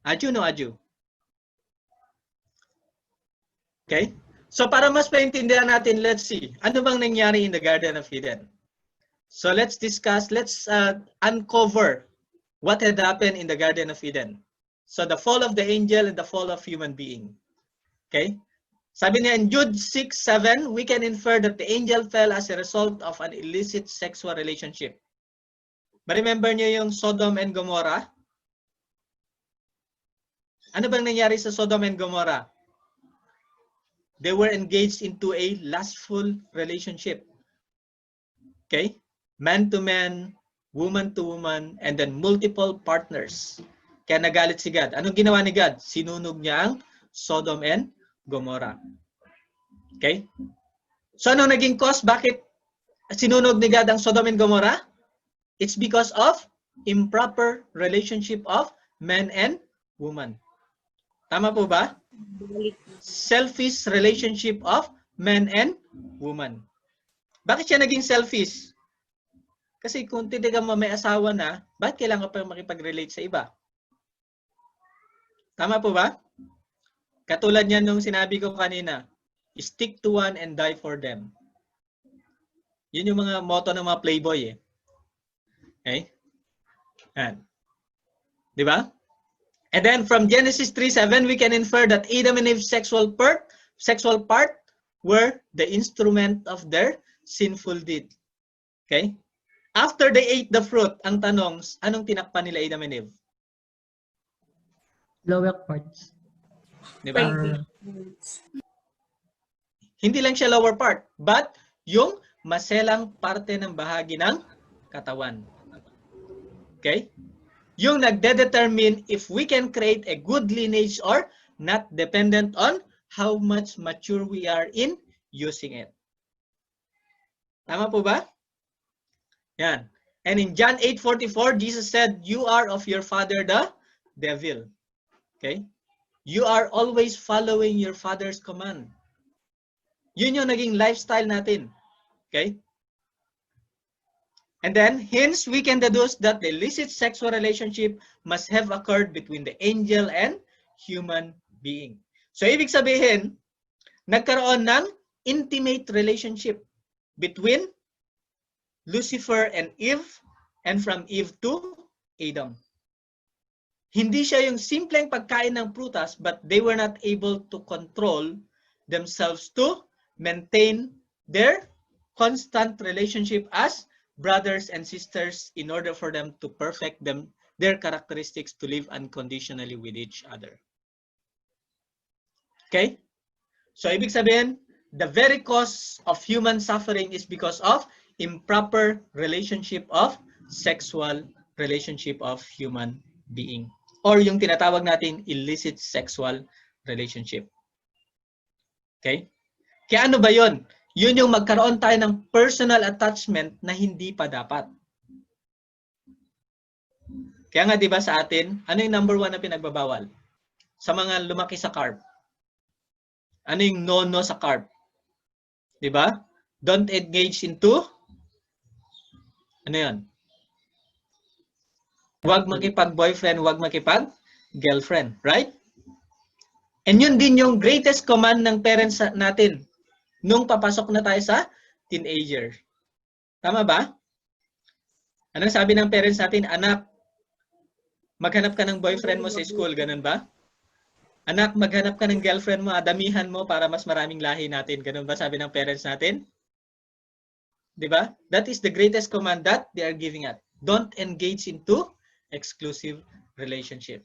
Aju, no aju? Okay? So para mas paintindihan natin, let's see. Ano bang nangyari in the Garden of Eden? So let's discuss, let's uncover what had happened in the Garden of Eden. So the fall of the angel and the fall of human being. Okay? Sabi niya in Jude 6:7, we can infer that the angel fell as a result of an illicit sexual relationship. Ma-remember niyo yung Sodom and Gomorrah? Ano bang nangyari sa Sodom and Gomorrah? They were engaged into a lustful relationship. Okay? Man to man, woman to woman, and then multiple partners. Kaya nagalit si God. Anong ginawa ni God? Sinunog niya ang Sodom and Gomorrah. Okay? So anong naging cause? Bakit sinunog ni God ang Sodom and Gomorrah? It's because of improper relationship of man and woman. Tama po ba? Selfish relationship of man and woman. Bakit siya naging selfish? Kasi kung titigan mo may asawa na, bakit kailangan pa makipag-relate sa iba? Tama po ba? Katulad niyan nung sinabi ko kanina, stick to one and die for them. Yun yung mga motto ng mga playboy eh. Okay? Yan. Di ba? And then from Genesis 3:7, we can infer that Adam and Eve's sexual part were the instrument of their sinful deed. Okay? After they ate the fruit, ang tanong, anong tinakpan nila Adam and Eve? Lower parts. Di ba? Or, Hindi lang siya lower part, but yung maselang parte ng bahagi ng katawan. Okay? Yung nagde-determine if we can create a good lineage or not, dependent on how much mature we are in using it. Tama po ba? Yan. And in John 8:44, Jesus said, "You are of your father the devil." Okay? You are always following your father's command. Yun yung naging lifestyle natin. Okay? And then, hence, we can deduce that the illicit sexual relationship must have occurred between the angel and human being. So, ibig sabihin, nagkaroon ng intimate relationship between Lucifer and Eve, and from Eve to Adam. Hindi siya yung simpleng pagkain ng prutas, but they were not able to control themselves to maintain their constant relationship as brothers and sisters in order for them to perfect their characteristics to live unconditionally with each other. Okay? So, ibig sabihin, the very cause of human suffering is because of improper sexual relationship of human being. Or yung tinatawag natin illicit sexual relationship. Okay? Kaya ano ba yun? Yun yung magkaroon tayo ng personal attachment na hindi pa dapat. Kaya nga 'di ba sa atin, ano yung number 1 na pinagbabawal? Sa mga lumaki sa carb. Ano yung no sa carb? 'Di ba? Don't engage into ano 'yan? Huwag makipag-boyfriend, huwag makipag-girlfriend, right? And yun din yung greatest command ng parents natin nung papasok na tayo sa teenager. Tama ba? Anong sabi ng parents natin? Anak, maghanap ka ng boyfriend mo sa school, ganun ba? Anak, maghanap ka ng girlfriend mo, damihan mo para mas maraming lahi natin. Ganun ba sabi ng parents natin? Diba? That is the greatest command that they are giving us. Don't engage into exclusive relationship.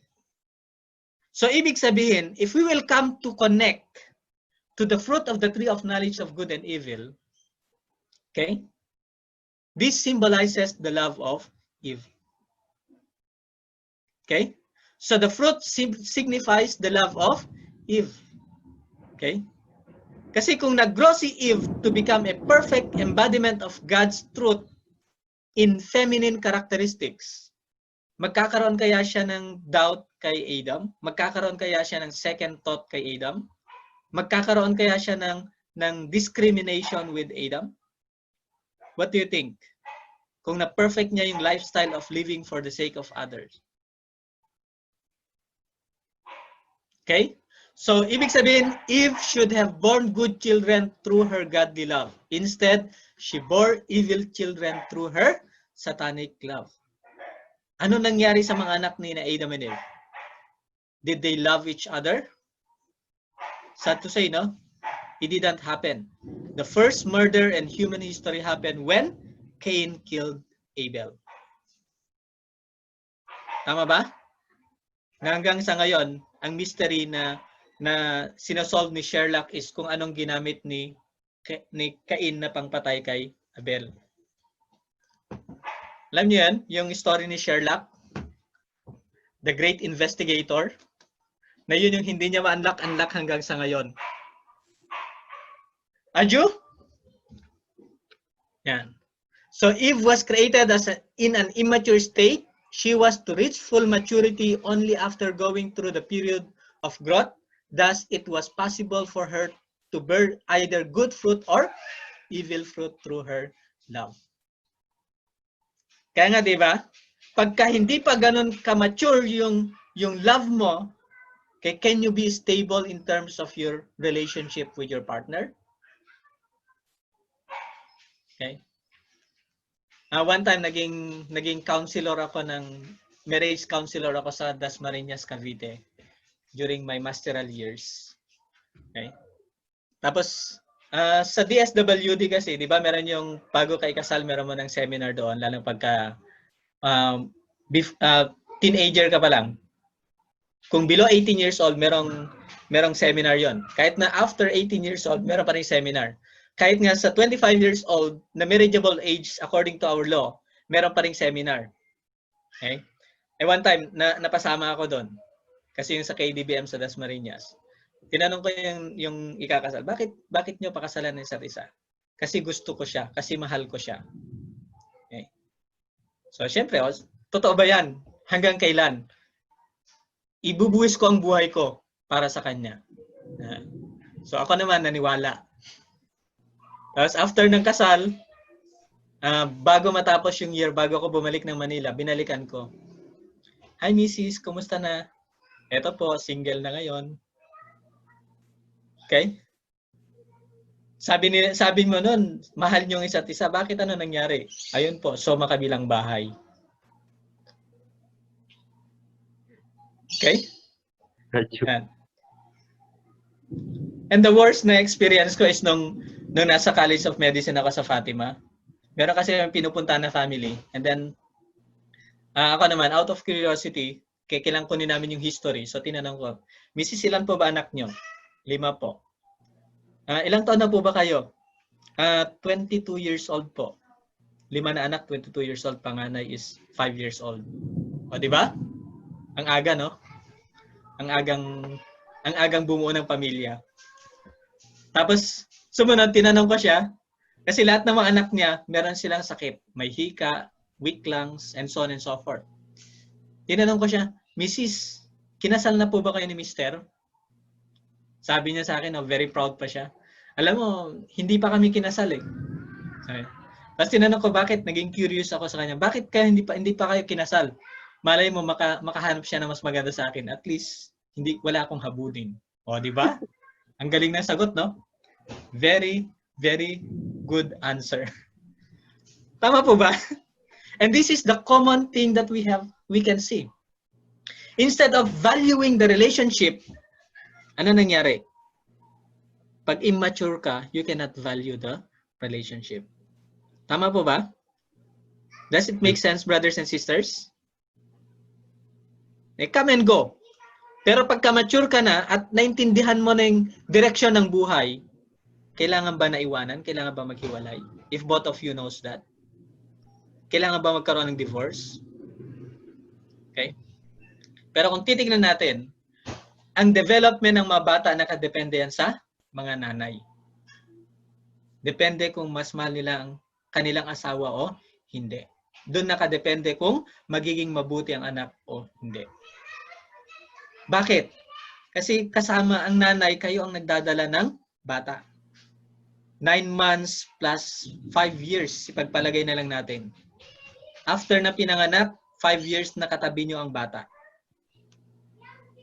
So, ibig sabihin, if we will come to connect to the fruit of the tree of knowledge of good and evil, okay, this symbolizes the love of Eve. Okay? So, the fruit signifies the love of Eve. Okay? Kasi kung nag-grow si Eve to become a perfect embodiment of God's truth in feminine characteristics, magkakaroon kaya siya ng doubt kay Adam? Magkakaroon kaya siya ng second thought kay Adam? Magkakaroon kaya siya ng discrimination with Adam? What do you think? Kung na-perfect niya yung lifestyle of living for the sake of others. Okay? So, ibig sabihin, Eve should have born good children through her godly love. Instead, she bore evil children through her satanic love. Ano nangyari sa mga anak ni Adam and Eve? Did they love each other? Sad to say, no? It didn't happen. The first murder in human history happened when Cain killed Abel. Tama ba? Hanggang sa ngayon, ang mystery na sinasolve ni Sherlock is kung anong ginamit ni Cain na pangpatay kay Abel. Alam niyo yan? Yung story ni Sherlock, the great investigator, na yun yung hindi niya ma-unlock hanggang sa ngayon. Aju? Yan. So Eve was created in an immature state. She was to reach full maturity only after going through the period of growth. Thus, it was possible for her to bear either good fruit or evil fruit through her love. Kaya nga, di ba? Pagka hindi pa ganun ka-mature yung love mo, okay, can you be stable in terms of your relationship with your partner? Okay. One time, naging counselor ako ng marriage counselor ako sa Dasmariñas, Cavite during my masteral years. Okay? Tapos, sa DSWD kasi, di ba, meron yung bago kay kasal, meron mo ng seminar doon, lalo pagka teenager ka pa lang. Kung below 18 years old, merong seminar yon. Kahit na after 18 years old, meron pa rin seminar. Kahit nga sa 25 years old, na marriageable age according to our law, meron pa rin seminar. Okay? One time, napasama ako doon. Kasi yung sa KDBM sa Dasmariñas. Tinanong ko yung ikakasal, bakit nyo pakasalan ng isa't isa? Kasi gusto ko siya, kasi mahal ko siya. Okay. So, syempre, totoo ba yan? Hanggang kailan? Ibubuwis ko ang buhay ko para sa kanya. So, ako naman naniwala. Tapos, after ng kasal, bago matapos yung year, bago ako bumalik ng Manila, binalikan ko. Hi, Mrs. Kumusta na? Eto po, single na ngayon. Okay? Sabi mo nun, mahal nyo ang isa't isa. Bakit ano nangyari? Ayun po, so makabilang bahay. Okay? Yan. And the worst na experience ko is nung nasa College of Medicine ako sa Fatima. Meron kasi yung pinupunta na family. And then, ako naman, out of curiosity, kailangan kunin namin yung history. So, tinanong ko, Mrs. ilan po ba anak nyo? 5 po. Ilang taon na po ba kayo? 22 years old po. 5 na anak, 22 years old. Panganay is 5 years old. O, di ba? Ang aga, no? Ang agang bumuo ng pamilya. Tapos, sumunod, tinanong ko siya, kasi lahat ng mga anak niya, meron silang sakit. May hika, weak lungs, and so on and so forth. Tinanong ko siya, Mrs., kinasal na po ba kayo ni Mister? Sabi niya sa akin, very proud pa siya. Alam mo, hindi pa kami kinasal eh. Okay. Tapos tinanong ko bakit, naging curious ako sa kanya. Bakit kaya hindi pa kayo kinasal? Malay mo, makahanap siya na mas maganda sa akin. At least, wala akong habulin. O, di ba? Ang galing ng sagot, no? Very, very good answer. Tama po ba? And this is the common thing that we can see. Instead of valuing the relationship, ano nangyari? Pag immature ka, you cannot value the relationship. Tama po ba? Does it make sense, brothers and sisters? Come and go. Pero pagka mature ka na at naintindihan mo na yung direksyon ng buhay, kailangan ba naiwanan? Kailangan ba maghiwalay? If both of you knows that. Kailangan ba magkaroon ng divorce? Okay? Pero kung titignan natin, ang development ng mga bata nakadepende yan sa mga nanay. Depende kung mas mahal nila ang kanilang asawa o hindi. Doon nakadepende kung magiging mabuti ang anak o hindi. Bakit? Kasi kasama ang nanay, kayo ang nagdadala ng bata. 9 months plus 5 years, ipagpalagay na lang natin. After na pinanganak, 5 years nakatabi nyo ang bata.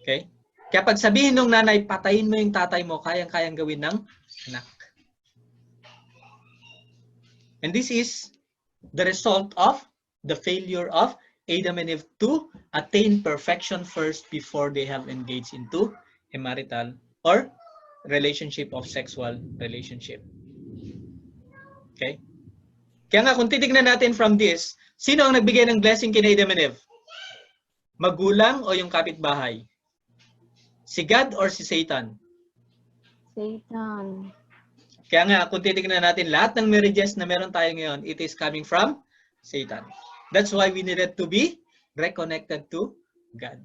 Okay? Kaya pag sabihin ng nanay, patayin mo yung tatay mo, kayang-kayang gawin ng anak. And this is the result of the failure of Adam and Eve to attain perfection first before they have engaged into a marital or relationship of sexual relationship. Okay? Kaya nga kung titignan natin from this, sino ang nagbigay ng blessing kina Adam and Eve? Magulang o yung kapitbahay? Si God or si Satan? Satan. Kaya nga, kung titignan natin, lahat ng marriages na meron tayo ngayon, it is coming from Satan. That's why we needed to be reconnected to God.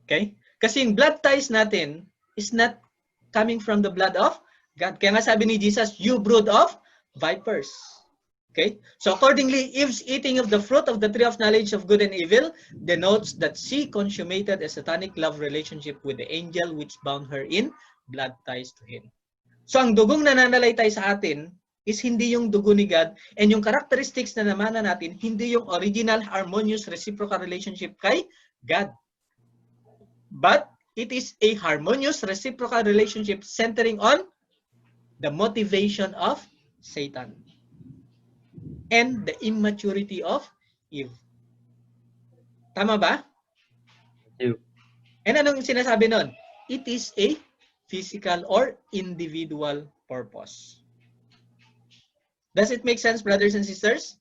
Okay? Kasi yung blood ties natin is not coming from the blood of God. Kaya nga sabi ni Jesus, you brood of vipers. Okay? So accordingly, Eve's eating of the fruit of the tree of knowledge of good and evil denotes that she consummated a satanic love relationship with the angel which bound her in blood ties to him. So ang dugong nananalaytay sa atin is hindi yung dugo ni God, and yung characteristics na namana natin, hindi yung original harmonious reciprocal relationship kay God. But it is a harmonious reciprocal relationship centering on the motivation of Satan and the immaturity of Eve. Tama ba? True. And anong sinasabi nun? It is a physical or individual purpose. Does it make sense, brothers and sisters?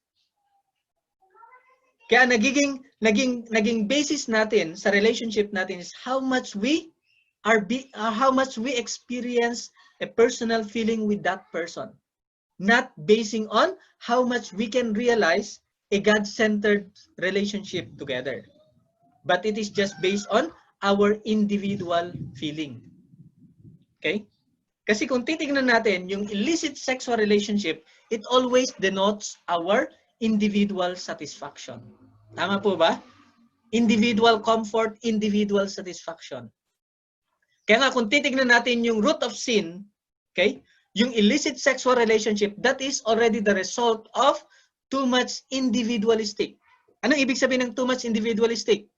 Kaya naging basis natin sa relationship natin is how much we experience a personal feeling with that person. Not basing on how much we can realize a God-centered relationship together. But it is just based on our individual feeling. Okay? Kasi kung titignan natin, yung illicit sexual relationship, it always denotes our individual satisfaction. Tama po ba? Individual comfort, individual satisfaction. Kaya nga kung titignan natin yung root of sin, okay? Yung illicit sexual relationship, that is already the result of too much individualistic. Anong ibig sabihin ng too much individualistic?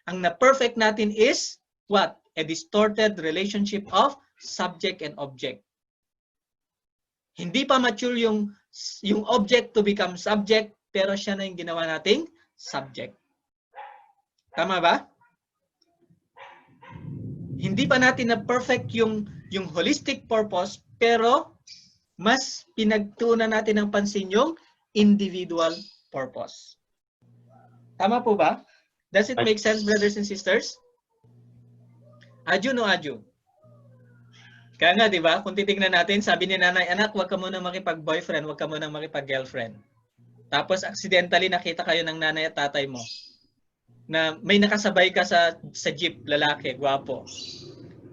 Ang na-perfect natin is what? A distorted relationship of subject and object. Hindi pa mature yung object to become subject, pero siya na yung ginawa nating subject. Tama ba? Hindi pa natin na perfect yung holistic purpose, pero mas pinagtuunan natin ng pansin yung individual purpose. Tama po ba? Does it make sense, brothers and sisters? Adyo no adyo? Kaya nga, di ba? Kung titingnan natin, sabi ni nanay, anak, huwag ka muna makipag-boyfriend, huwag ka muna makipag-girlfriend. Tapos, accidentally nakita kayo ng nanay at tatay mo na may nakasabay ka sa jeep, lalaki, gwapo.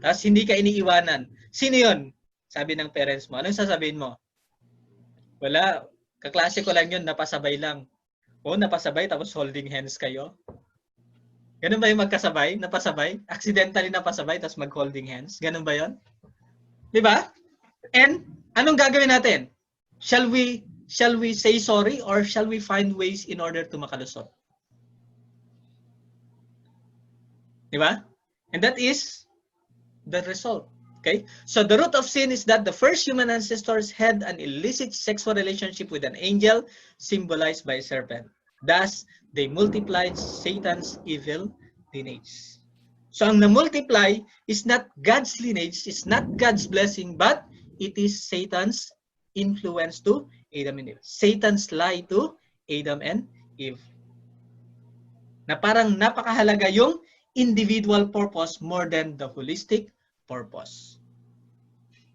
Tapos, hindi ka iniiwanan. Sino yun? Sabi ng parents mo. Anong sasabihin mo? Wala. Kaklase ko lang yun, napasabay lang. O, napasabay, tapos holding hands kayo. Ganun ba yung magkasabay? Napasabay? Accidentally napasabay, tapos mag-holding hands? Ganun ba yun? Di ba? And anong gagawin natin? Shall we say sorry or shall we find ways in order to makalusot? Di ba? And that is the result. Okay? So the root of sin is that the first human ancestors had an illicit sexual relationship with an angel symbolized by a serpent. Thus, they multiplied Satan's evil lineage. So ang na-multiply is not God's lineage, is not God's blessing, but it is Satan's influence to Adam and Eve. Satan's lie to Adam and Eve. Na parang napakahalaga yung individual purpose more than the holistic purpose.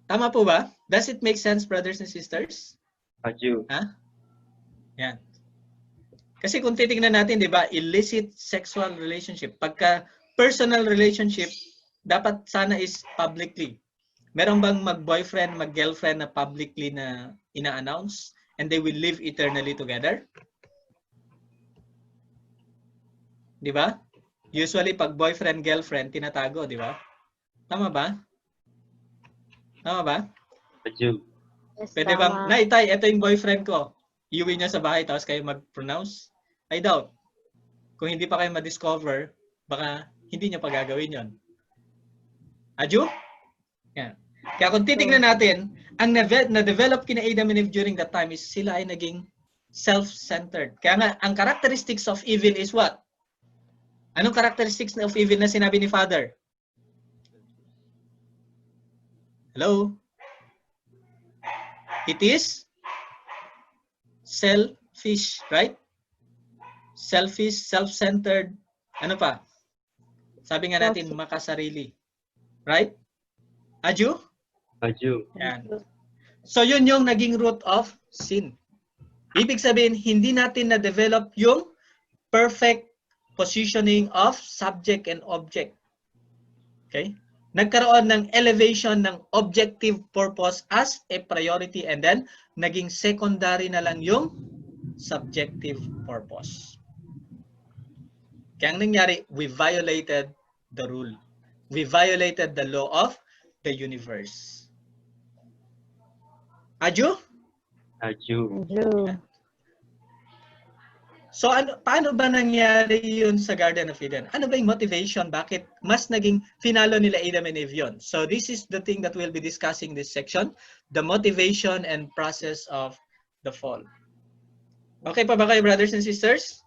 Tama po ba? Does it make sense, brothers and sisters? Adyo. Ha? Yan. Kasi kung titingnan natin, di ba, illicit sexual relationship, pagka personal relationship, dapat sana is publicly. Meron bang mag-boyfriend, mag-girlfriend na publicly na ina-announce and they will live eternally together? Di ba? Usually, pag boyfriend, girlfriend, tinatago, di ba? Tama ba? Tama ba? Adyo. Yes, Pwede bang, tama. Tay, ito yung boyfriend ko. Iuwi niya sa bahay, tapos kayo mag-pronounce? I doubt. Kung hindi pa kayo ma-discover, baka hindi niya pa gagawin yon. Adyo? Yan. Kaya kung titignan natin, ang na-develop kina Adam and Eve during that time is sila ay naging self-centered. Kaya nga, ang characteristics of evil is what? Anong characteristics of evil na sinabi ni Father? Hello? It is selfish, right? Selfish, self-centered. Ano pa? Sabi nga natin, makasarili. Right? Adyo? Adyo. Yan. So yun yung naging root of sin. Ibig sabihin, hindi natin na-develop yung perfect positioning of subject and object. Okay? Nagkaroon ng elevation ng objective purpose as a priority and then naging secondary na lang yung subjective purpose. Kaya ang nangyari, we violated the rule. We violated the law of the universe. Adyo? Adyo. Adyo. So paano ba nangyari yun sa Garden of Eden? Ano ba yung motivation? Bakit mas naging finalo nila Adam and Eve yun? So this is the thing that we'll be discussing this section. The motivation and process of the fall. Okay pa ba kayo, brothers and sisters?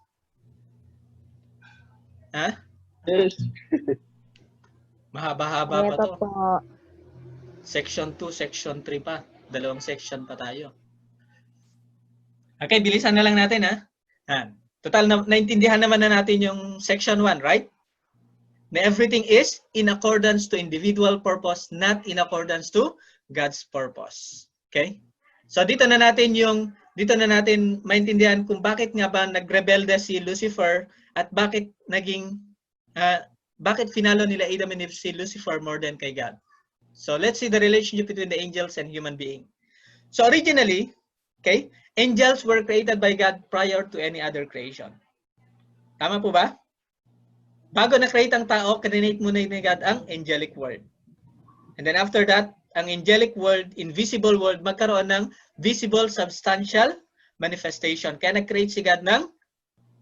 Ha? Yes. Mahaba-haba Kaya pa pa to. po. Section 2, Section 3 pa. Dalawang section pa tayo. Okay, bilisan na lang natin ha. Total, naintindihan naman na natin yung Section 1, right? Na everything is in accordance to individual purpose, not in accordance to God's purpose. Okay? So dito na natin maintindihan kung bakit nga ba nagrebelde si Lucifer at bakit bakit finalo nila Adam and Eve si Lucifer more than kay God. So let's see the relationship between the angels and human being. So originally, okay, angels were created by God prior to any other creation. Tama po ba? Bago na-create ang tao, create muna ni God ang angelic world. And then after that, ang angelic world, invisible world, magkaroon ng visible, substantial manifestation. Kaya nag-create si God ng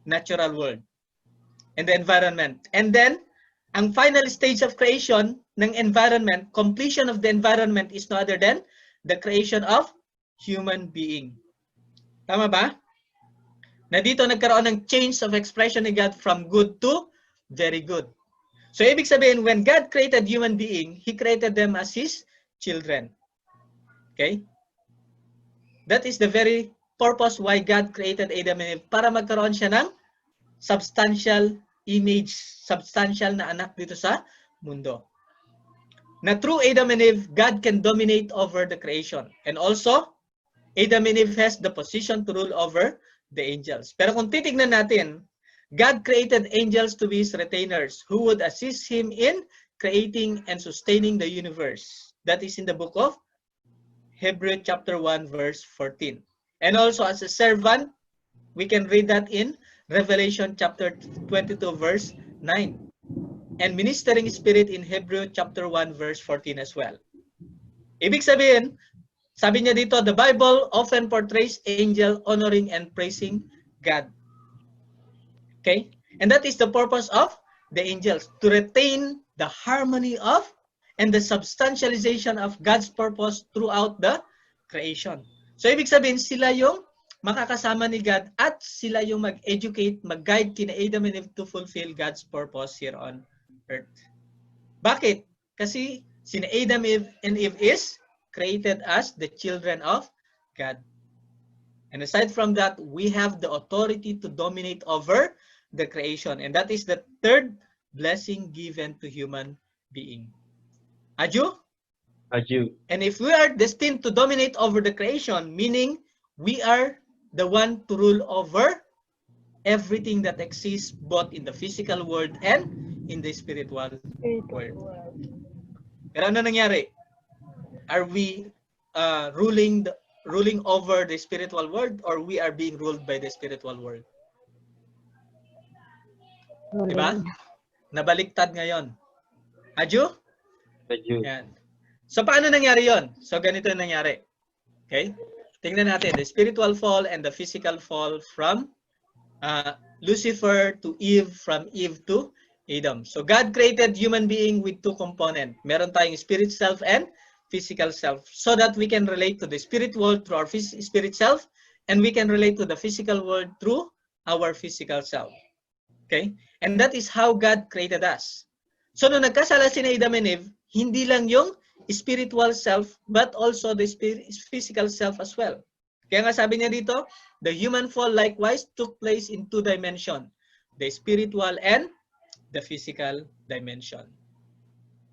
natural world and the environment. And then, ang final stage of creation ng environment, completion of the environment is no other than the creation of human being. Tama ba? Na dito nagkaroon ng change of expression ni God from good to very good. So, ibig sabihin, when God created human being, He created them as His children. Okay? That is the very purpose why God created Adam and Eve, para magkaroon siya ng substantial image, substantial na anak dito sa mundo. Na through Adam and Eve, God can dominate over the creation. And also, Adam and Eve has the position to rule over the angels. Pero kung titignan natin, God created angels to be His retainers who would assist Him in creating and sustaining the universe. That is in the book of Hebrews chapter 1 verse 14. And also as a servant, we can read that in Revelation chapter 22 verse 9. And ministering spirit in Hebrews chapter 1 verse 14 as well. Ibig sabihin, sabi niya dito, the Bible often portrays angel honoring and praising God. Okay? And that is the purpose of the angels, to retain the harmony of and the substantialization of God's purpose throughout the creation. So, ibig sabihin, sila yung makakasama ni God at sila yung mag-educate, mag-guide kina Adam and Eve to fulfill God's purpose here on earth. Bakit? Kasi sina Adam and Eve is created as the children of God. And aside from that, we have the authority to dominate over the creation. And that is the third blessing given to human being. Aju? Aju. And if we are destined to dominate over the creation, meaning we are the one to rule over everything that exists both in the physical world and in the spiritual world. Pero ano nangyari? Are we ruling over the spiritual world, or we are being ruled by the spiritual world? Diba? Nabaliktad ngayon. Aju? Aju. Yan. So, paano nangyari yon? So, ganito yung nangyari. Okay? Tingnan natin. The spiritual fall and the physical fall from Lucifer to Eve, from Eve to Adam. So, God created human being with two components. Meron tayong spirit self and physical self, so that we can relate to the spirit world through our spirit self, and we can relate to the physical world through our physical self. Okay? And that is how God created us. So, nung nagkasala si Adam and Eve, hindi lang yung spiritual self, but also the physical self as well. Kaya nga sabi niya dito, the human fall likewise took place in two dimensions, the spiritual and the physical dimension.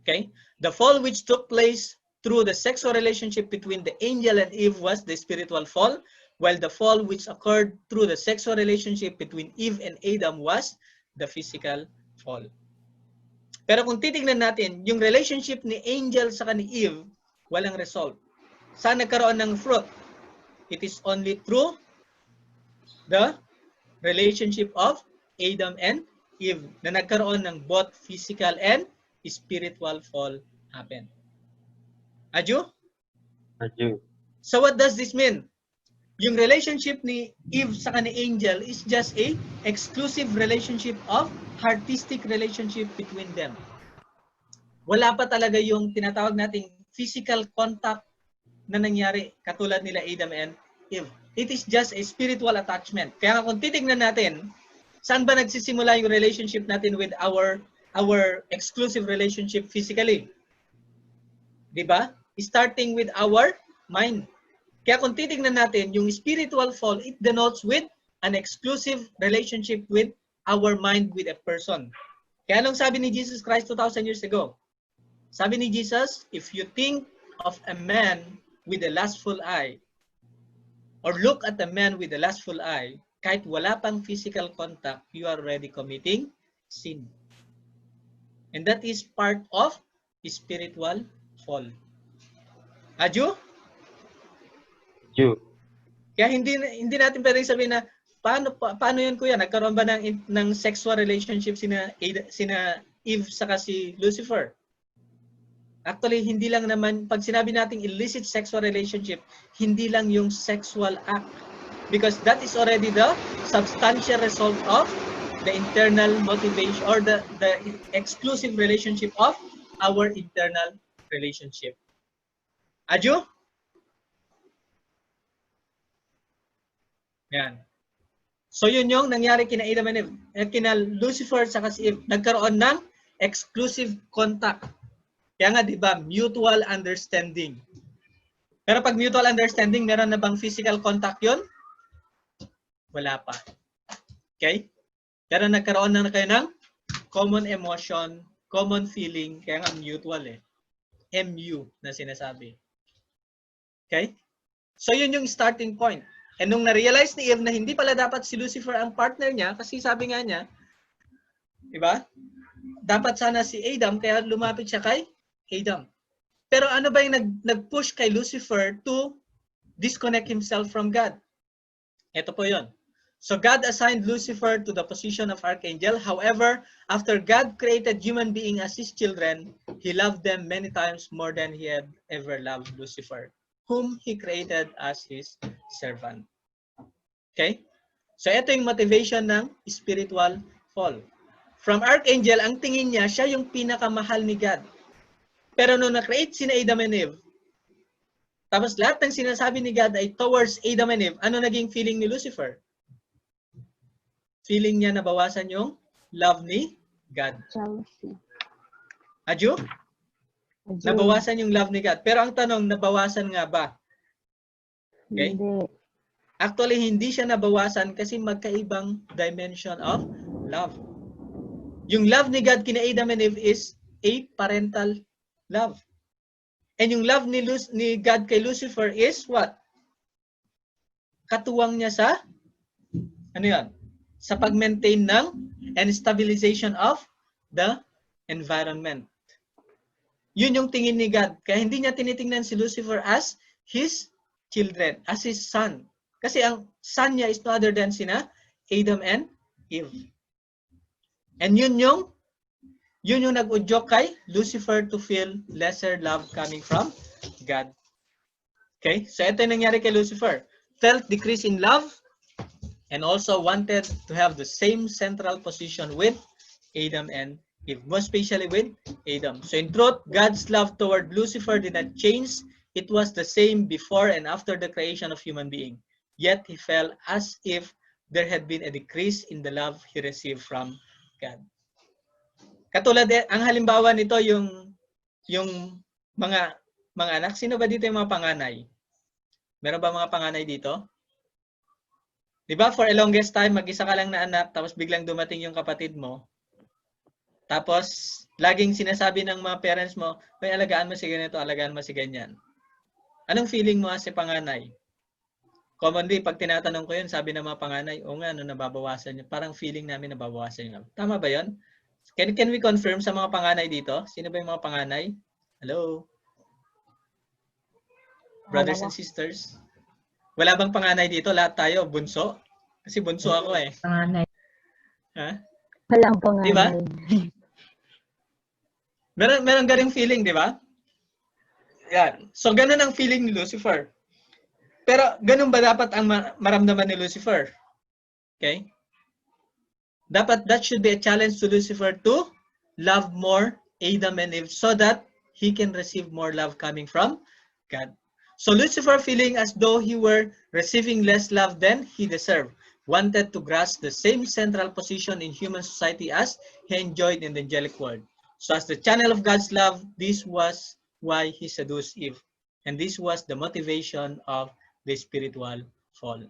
Okay? The fall which took place through the sexual relationship between the angel and Eve was the spiritual fall, while the fall which occurred through the sexual relationship between Eve and Adam was the physical fall. Pero kung titignan natin, yung relationship ni angel sa ni Eve, walang result. Saan nagkaroon ng fruit? It is only through the relationship of Adam and Eve na nagkaroon ng both physical and spiritual fall happen. Aju? Aju. So what does this mean? Yung relationship ni Eve sa ni angel is just a exclusive relationship of artistic relationship between them. Wala pa talaga yung tinatawag nating physical contact na nangyari katulad nila Adam and Eve. It is just a spiritual attachment. Kaya kung titignan natin, Saan ba nagsisimula yung relationship natin with our exclusive relationship physically? Diba? Starting with our mind. Kaya kung titignan natin, yung spiritual fall, it denotes with an exclusive relationship with our mind with a person. Kaya anong sabi ni Jesus Christ 2,000 years ago? Sabi ni Jesus, if you think of a man with a lustful eye, or look at a man with a lustful eye, kahit wala pang physical contact, you are already committing sin. And that is part of spiritual fall. Adyo? Jew. Kaya hindi natin pwedeng sabihin na paano yun kuya? Nagkaroon ba ng sexual relationship sina Eve saka si Lucifer? Actually, hindi lang naman, pag sinabi nating illicit sexual relationship, hindi lang yung sexual act. Because that is already the substantial result of the internal motivation or the exclusive relationship of our internal relationship. Adyo? Yan. So yun yung nangyari kina Adam and Eve, kina Lucifer saka si Eve, nagkaroon ng exclusive contact. Kaya nga 'di ba, mutual understanding. Pero pag mutual understanding, meron na bang physical contact 'yon? Wala pa. Okay? Pero nagkaroon na kayo ng common emotion, common feeling, kaya nga mutual MU na sinasabi. Okay? So yun yung starting point. And nung na-realize ni Eve na hindi pala dapat si Lucifer ang partner niya, kasi sabi nga niya, di ba? Dapat sana si Adam, kaya lumapit siya kay Adam. Pero ano ba yung nag-push kay Lucifer to disconnect himself from God? Ito po yun. So God assigned Lucifer to the position of archangel. However, after God created human being as his children, he loved them many times more than he had ever loved Lucifer, whom he created as his servant. Okay? So ito yung motivation ng spiritual fall. From archangel, ang tingin niya, siya yung pinakamahal ni God. Pero nung na-create sina Adam and Eve, tapos lahat ng sinasabi ni God ay towards Adam and Eve, ano naging feeling ni Lucifer? Feeling niya nabawasan yung love ni God. Jealousy. Adyo? Nabawasan yung love ni God. Pero ang tanong, nabawasan nga ba? Okay? Hindi. Actually, hindi siya nabawasan kasi magkaibang dimension of love. Yung love ni God kina Adam and Eve is a parental love. And yung love ni God kay Lucifer is what? Katuwang niya sa, ano yan? Sa pag-maintain ng and stabilization of the environment. Yun yung tingin ni God. Kaya hindi niya tinitingnan si Lucifer as his children, as his son. Kasi ang son niya is no other than sina Adam and Eve. And yun yung nag-udyok kay Lucifer to feel lesser love coming from God. Okay? So ito yung nangyari kay Lucifer. Felt decrease in love and also wanted to have the same central position with Adam and Eve, most especially with Adam. So in truth, God's love toward Lucifer did not change. It was the same before and after the creation of human being. Yet he felt as if there had been a decrease in the love he received from God. Katulad, ang halimbawa nito yung mga anak. Sino ba dito yung mga panganay? Meron ba mga panganay dito? Di ba, for a longest time, mag-isa ka lang na anak, tapos biglang dumating yung kapatid mo. Tapos, laging sinasabi ng mga parents mo, may alagaan mo si ganito, alagaan mo si ganyan. Anong feeling mo as a panganay? Commonly, pag tinatanong ko yun, sabi ng mga panganay, o nga, nababawasan yun. Parang feeling namin nababawasan yun. Tama ba yun? Can we confirm sa mga panganay dito? Sino ba yung mga panganay? Hello? Brothers and sisters? Wala bang panganay dito? Lahat tayo, bunso? Kasi bunso ako eh. Panganay. Ha? Walang panganay. Diba? Meron garing feeling, di ba? Yan. So, ganun ang feeling ni Lucifer. Pero, ganun ba dapat ang maramdaman ni Lucifer? Okay? Dapat, that should be a challenge to Lucifer to love more Adam and Eve so that he can receive more love coming from God. So Lucifer feeling as though he were receiving less love than he deserved, wanted to grasp the same central position in human society as he enjoyed in the angelic world. So as the channel of God's love, this was why he seduced Eve. And this was the motivation of the spiritual fall.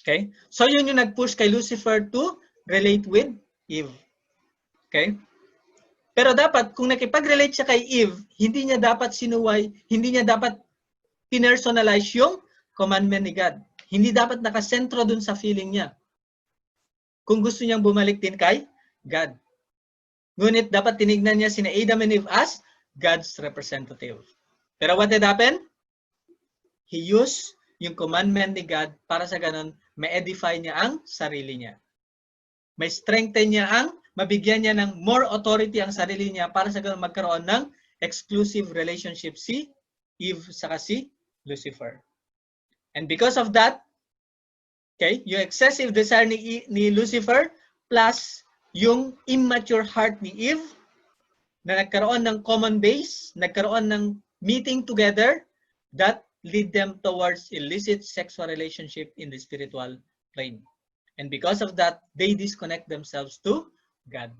Okay? So yun yung nag-push kay Lucifer to relate with Eve. Okay? Pero dapat, kung nakipag-relate siya kay Eve, hindi niya dapat sinuway, hindi niya dapat pinersonalize yung commandment ni God. Hindi dapat nakasentro dun sa feeling niya. Kung gusto niyang bumalik din kay God. Ngunit dapat tinignan niya sina Adam and Eve as God's representative. Pero what did happen? He used yung commandment ni God para sa ganun, ma-edify niya ang sarili niya. May strengthen niya ang, mabigyan niya ng more authority ang sarili niya para sa ganun magkaroon ng exclusive relationship si Eve saka si Lucifer. And because of that, okay, yung excessive desire ni Lucifer plus yung immature heart ni Eve na nagkaroon ng common base, nagkaroon ng meeting together that lead them towards illicit sexual relationship in the spiritual plane. And because of that, they disconnect themselves to God.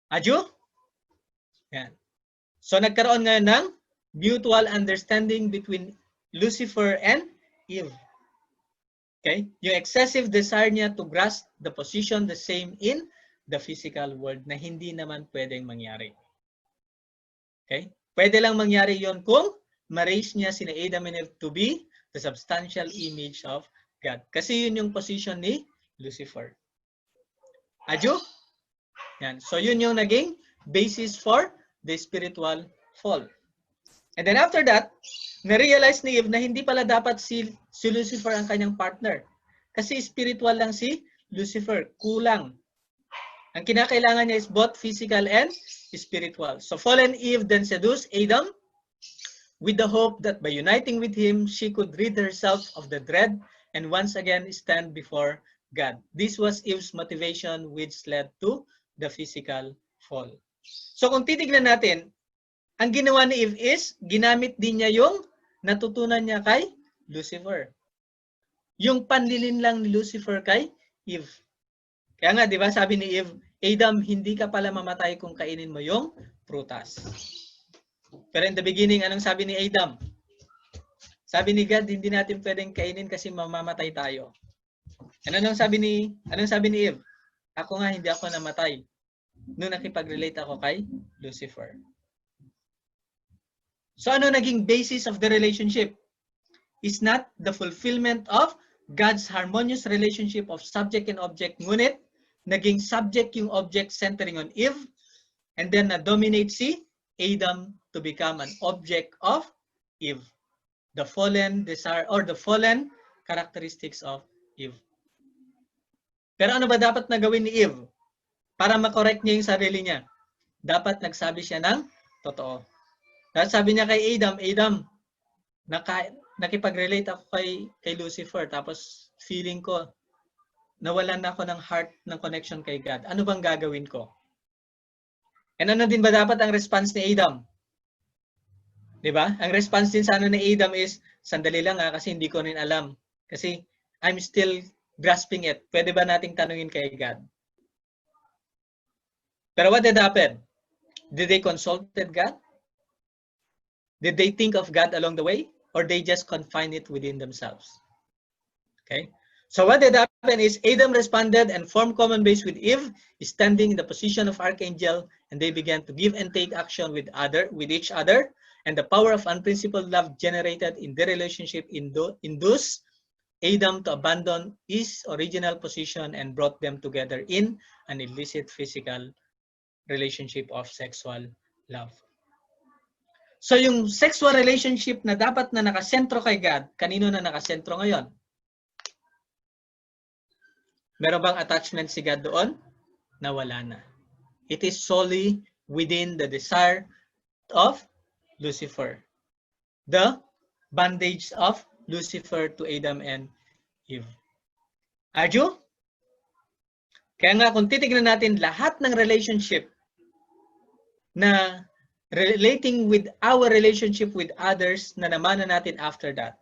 Adyo? Yan. So nagkaroon ngayon ng mutual understanding between Lucifer and Eve. Okay? Yung excessive desire niya to grasp the position the same in the physical world na hindi naman pwedeng mangyari. Okay? Pwede lang mangyari yon kung ma-raise niya sina Adam and Eve to be the substantial image of God. Kasi yun yung position ni Lucifer. Adyo? Yan. So yun yung naging basis for the spiritual fall. And then after that, na-realize ni Eve na hindi pala dapat si Lucifer ang kanyang partner. Kasi spiritual lang si Lucifer. Kulang. Ang kinakailangan niya is both physical and spiritual. So fallen Eve then seduced Adam with the hope that by uniting with him, she could rid herself of the dread and once again stand before God. This was Eve's motivation which led to the physical fall. So kung titignan natin, ang ginawa ni Eve is, ginamit din niya yung natutunan niya kay Lucifer. Yung panlilin lang ni Lucifer kay Eve. Kaya nga, di ba, sabi ni Eve, Adam, hindi ka pala mamatay kung kainin mo yung prutas. Pero in the beginning, anong sabi ni Adam? Sabi ni God, hindi natin pwedeng kainin kasi mamamatay tayo. Anong sabi ni Eve? Ako nga, hindi ako namatay nung nakipag-relate ako kay Lucifer. So ano naging basis of the relationship? Is not the fulfillment of God's harmonious relationship of subject and object, ngunit naging subject yung object centering on Eve, and then na-dominate si Adam to become an object of Eve. The fallen desire or the fallen characteristics of Eve. Pero ano ba dapat na gawin ni Eve para makorek niya yung sarili niya? Dapat nagsabi siya ng totoo. Dahil sabi niya kay Adam, nakipag-relate ako kay Lucifer, tapos feeling ko, nawalan na ako ng heart ng connection kay God. Ano bang gagawin ko? And ano din ba dapat ang response ni Adam? Diba? Ang response din sana ni Adam is, sandali lang kasi hindi ko rin alam. Kasi I'm still grasping it. Pwede ba nating tanungin kay God? Pero what did happen? Did they consulted God? Did they think of God along the way? Or they just confine it within themselves? Okay? So what did happen is Adam responded and formed common base with Eve, standing in the position of archangel, and they began to give and take action with each other, and the power of unprincipled love generated in their relationship induced Adam to abandon his original position and brought them together in an illicit physical relationship of sexual love. So yung sexual relationship na dapat na nakasentro kay God, kanino na nakasentro ngayon? Meron bang attachment si God doon? Nawala na. It is solely within the desire of Lucifer. The bondage of Lucifer to Adam and Eve. Adyo? Kaya nga kung titignan natin lahat ng relationship na relating with our relationship with others na namana natin after that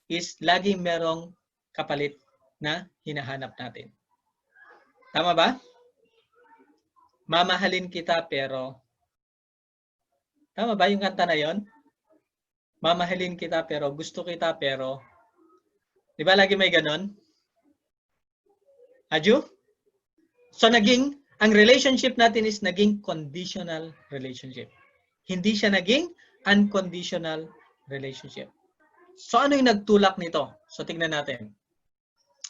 is laging merong kapalit na hinahanap natin. Tama ba? Mamahalin kita pero... Tama ba yung kanta na yon? Mamahalin kita pero gusto kita pero... Di ba lagi may ganon? Aju? So ang relationship natin is naging conditional relationship. Hindi siya naging unconditional relationship. So ano yung nagtulak nito? So tingnan natin.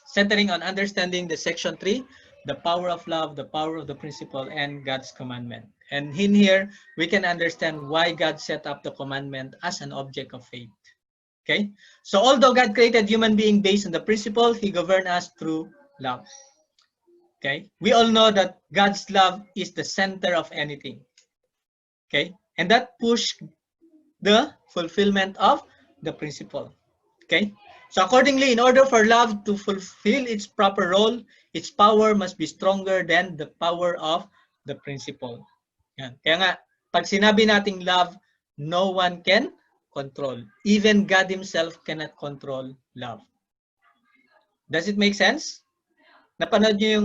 Centering on understanding the section 3, the power of love, the power of the principle, and God's commandment. And in here, we can understand why God set up the commandment as an object of faith. Okay? So although God created human being based on the principle, He governed us through love. Okay? We all know that God's love is the center of anything. Okay? And that pushed the fulfillment of the principle. Okay? So accordingly, in order for love to fulfill its proper role, its power must be stronger than the power of the principle. Yan. Kaya nga, pag sinabi nating love, no one can control. Even God Himself cannot control love. Does it make sense? Napanood niyo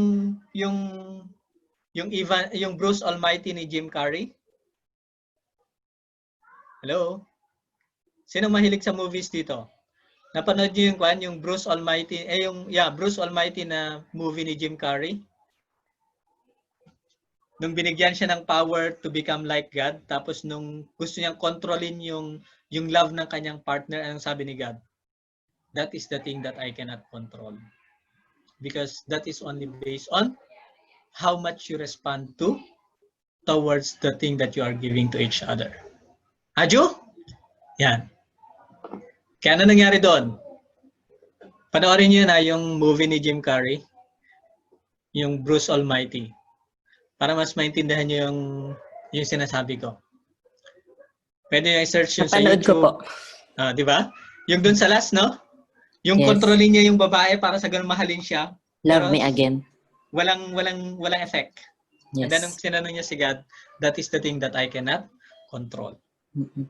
yung Bruce Almighty ni Jim Carrey? Hello? Sino mahilig sa movies dito? Napanood niyo yung Bruce Almighty, Bruce Almighty na movie ni Jim Carrey? Nung binigyan siya ng power to become like God, tapos nung gusto niyang kontrolin yung love ng kanyang partner, anong sabi ni God? That is the thing that I cannot control. Because that is only based on how much you respond towards the thing that you are giving to each other. Aju? Yan. Kaya ano nangyari doon? Panoorin niyo na yung movie ni Jim Carrey, yung Bruce Almighty, para mas maintindihan niyo yung sinasabi ko. Pwede yung i-search yun sa Napanood YouTube. ko po. Di ba? Yung doon sa last, no? Yung Yes. kontrolin niya yung babae para sa ganun mahalin siya. Love Pero me again. Walang effect. Yes. And then nung sinanong niya si God, that is the thing that I cannot control. Mm-mm.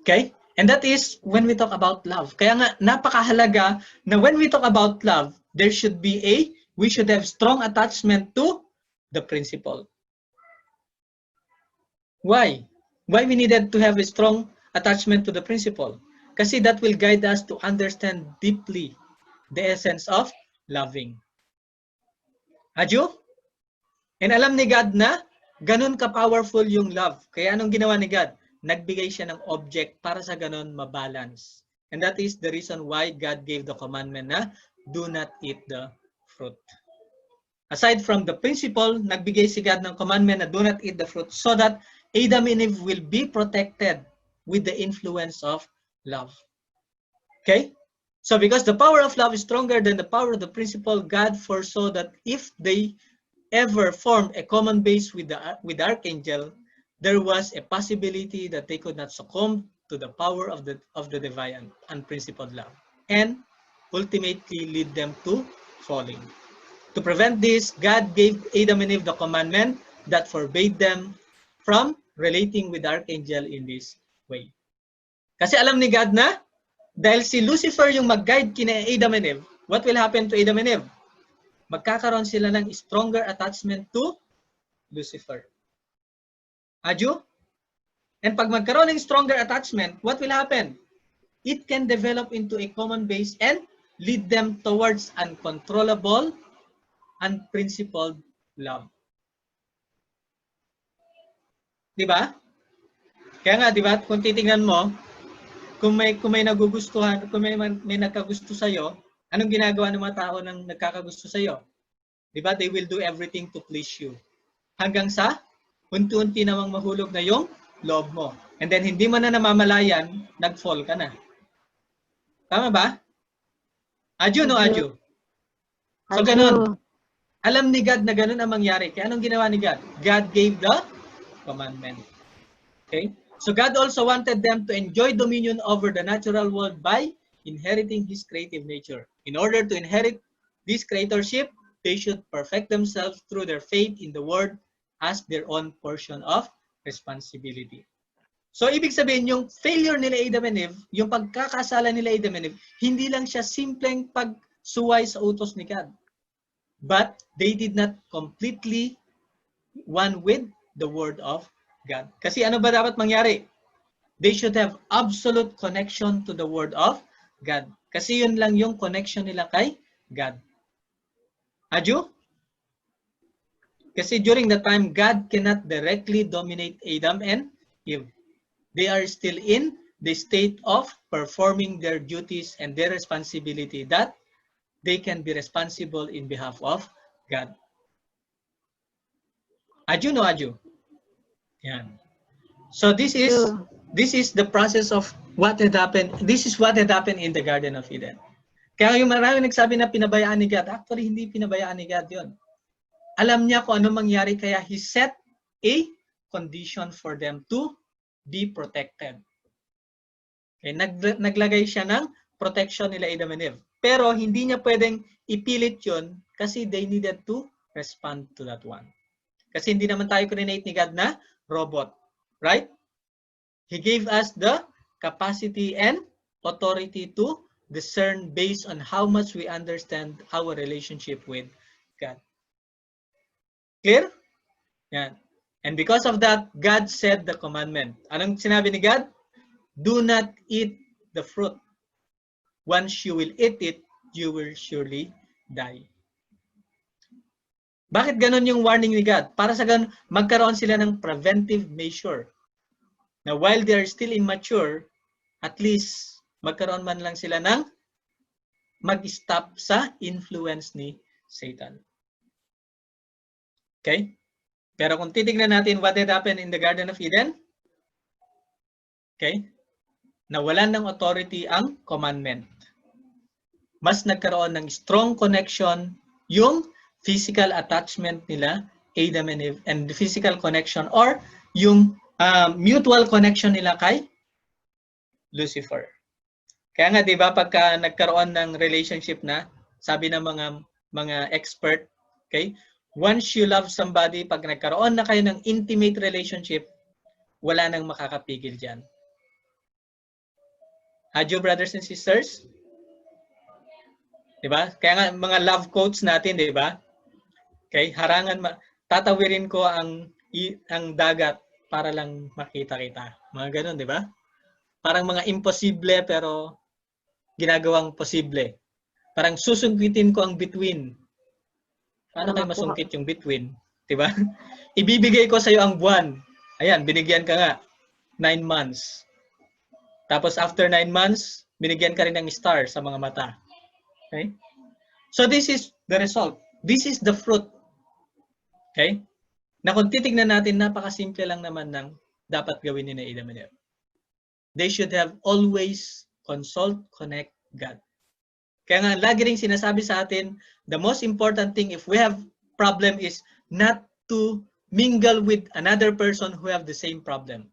Okay? And that is when we talk about love. Kaya nga, napakahalaga na when we talk about love, we should have strong attachment to the principle. Why? Why we needed to have a strong attachment to the principle? Kasi that will guide us to understand deeply the essence of loving. Aju? And alam ni God na ganun ka-powerful yung love. Kaya anong ginawa ni God? Nagbigay siya ng object para sa ganun mabalance. And that is the reason why God gave the commandment na do not eat the fruit. Aside from the principle, nagbigay si God ng commandment na do not eat the fruit so that Adam and Eve will be protected with the influence of love. Okay? So because the power of love is stronger than the power of the principle, God foresaw that if they ever formed a common base with the archangel, there was a possibility that they could not succumb to the power of the divine unprincipled love and ultimately lead them to falling. To prevent this, God gave Adam and Eve the commandment that forbade them from relating with the archangel in this way. Kasi alam ni God na dahil si Lucifer yung mag-guide kina Adam and Eve, what will happen to Adam and Eve? Magkakaroon sila ng stronger attachment to Lucifer. Aju? And pag magkaroon ng stronger attachment, what will happen? It can develop into a common base and lead them towards uncontrollable, unprincipled love. Diba? Kaya nga, diba, kung titingnan mo, kung may nagugustuhan, kung may nagkagusto sa'yo, anong ginagawa ng mga tao nang nagkakagusto sa'yo? Diba? They will do everything to please you. Hanggang sa unti-unti namang mahulog na yung loob mo. And then hindi mo na namamalayan, nag-fall ka na. Tama ba? Aju, no Aju? So ganun. Alam ni God na ganun ang mangyari. Kaya anong ginawa ni God? God gave the commandment. Okay? So God also wanted them to enjoy dominion over the natural world by inheriting His creative nature. In order to inherit this creatorship, they should perfect themselves through their faith in the Word as their own portion of responsibility. So, ibig sabihin, yung failure nila Adam and Eve, yung pagkakasala nila Adam and Eve, hindi lang siya simpleng suway sa utos ni God. But they did not completely one with the word of God. Kasi ano ba dapat mangyari? They should have absolute connection to the word of God. Kasi yun lang yung connection nila kay God. Adyo? Kasi during the time, God cannot directly dominate Adam and Eve. They are still in the state of performing their duties and their responsibility that they can be responsible in behalf of God. Adyo no adyo? Yan. So this is the process of what had happened. This is what had happened in the Garden of Eden. Kaya yung marami nagsabi na pinabayaan ni God, actually hindi pinabayaan ni God yun. Alam niya kung ano mangyari, kaya He set a condition for them to be protected. Okay, naglagay siya ng protection nila Adam and Eve. Pero hindi niya pwedeng ipilit yun kasi they needed to respond to that one. Kasi hindi naman tayo coordinate ni God na robot. Right? He gave us the capacity and authority to discern based on how much we understand our relationship with God. Clear? Yan. And because of that, God said the commandment. Anong sinabi ni God? Do not eat the fruit. Once you will eat it, you will surely die. Bakit ganun yung warning ni God? Para sa ganun, magkaroon sila ng preventive measure. Na while they are still immature, at least magkaroon man lang sila ng mag-stop sa influence ni Satan. Okay? Pero kung titignan natin what had happened in the Garden of Eden, okay, nawalan ng authority ang commandment. Mas nagkaroon ng strong connection yung physical attachment nila, Adam and Eve, and the physical connection or yung mutual connection nila kay Lucifer. Kaya nga, di ba, pagka nagkaroon ng relationship na, sabi ng mga expert, okay, once you love somebody, pag nagkaroon na kayo ng intimate relationship, wala nang makakapigil dyan. Adyo, brothers and sisters? Diba? Kaya nga, mga love quotes natin, diba? Okay, harangan, tatawirin ko ang dagat para lang makita kita. Mga ganun, diba? Parang mga imposible pero ginagawang posible. Parang susungkitin ko ang between. Paano kayo masungkit yung between? Diba? Ibibigay ko sa iyo ang buwan. Ayan, binigyan ka nga. 9 months. Tapos after 9 months, binigyan ka rin ng star sa mga mata. Okay? So this is the result. This is the fruit. Okay? Na kung titignan natin, napakasimple lang naman ng dapat gawin ni Adam and Eve. They should have always consult, connect God. Kaya nga, lagi rin sinasabi sa atin, the most important thing if we have problem is not to mingle with another person who have the same problem.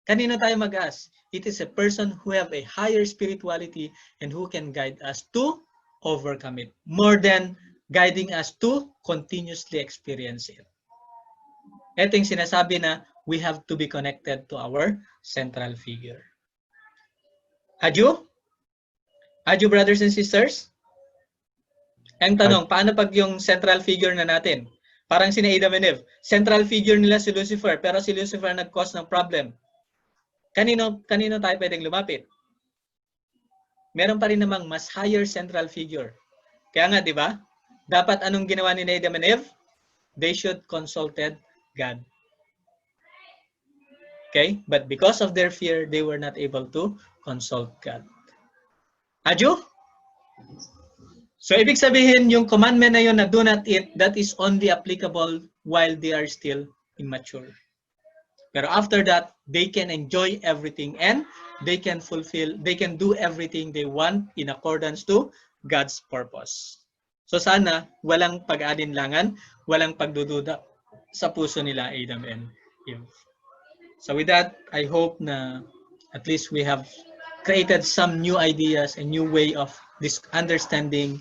Kanino tayo mag-ask? It is a person who have a higher spirituality and who can guide us to overcome it, more than guiding us to continuously experience it. Ito yung sinasabi na we have to be connected to our central figure. Adyo? Adyo, brothers and sisters? Ang tanong, paano pag yung central figure na natin? Parang sina Adam and Eve. Central figure nila si Lucifer, pero si Lucifer nag-cause ng problem. Kanino tayo pwedeng lumapit? Meron pa rin namang mas higher central figure. Kaya nga, di ba? Dapat anong ginawa ni Adam and Eve? They should consulted God. Okay? But because of their fear, they were not able to consult God. Adyo? So, ibig sabihin, yung commandment na yun na do not eat, that is only applicable while they are still immature. Pero after that, they can enjoy everything and they can do everything they want in accordance to God's purpose. So sana, walang pag-alinlangan, walang pagdududa sa puso nila, Adam and Eve. So with that, I hope na at least we have created some new ideas, a new way of understanding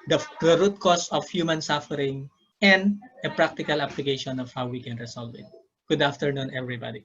the root cause of human suffering and a practical application of how we can resolve it. Good afternoon, everybody.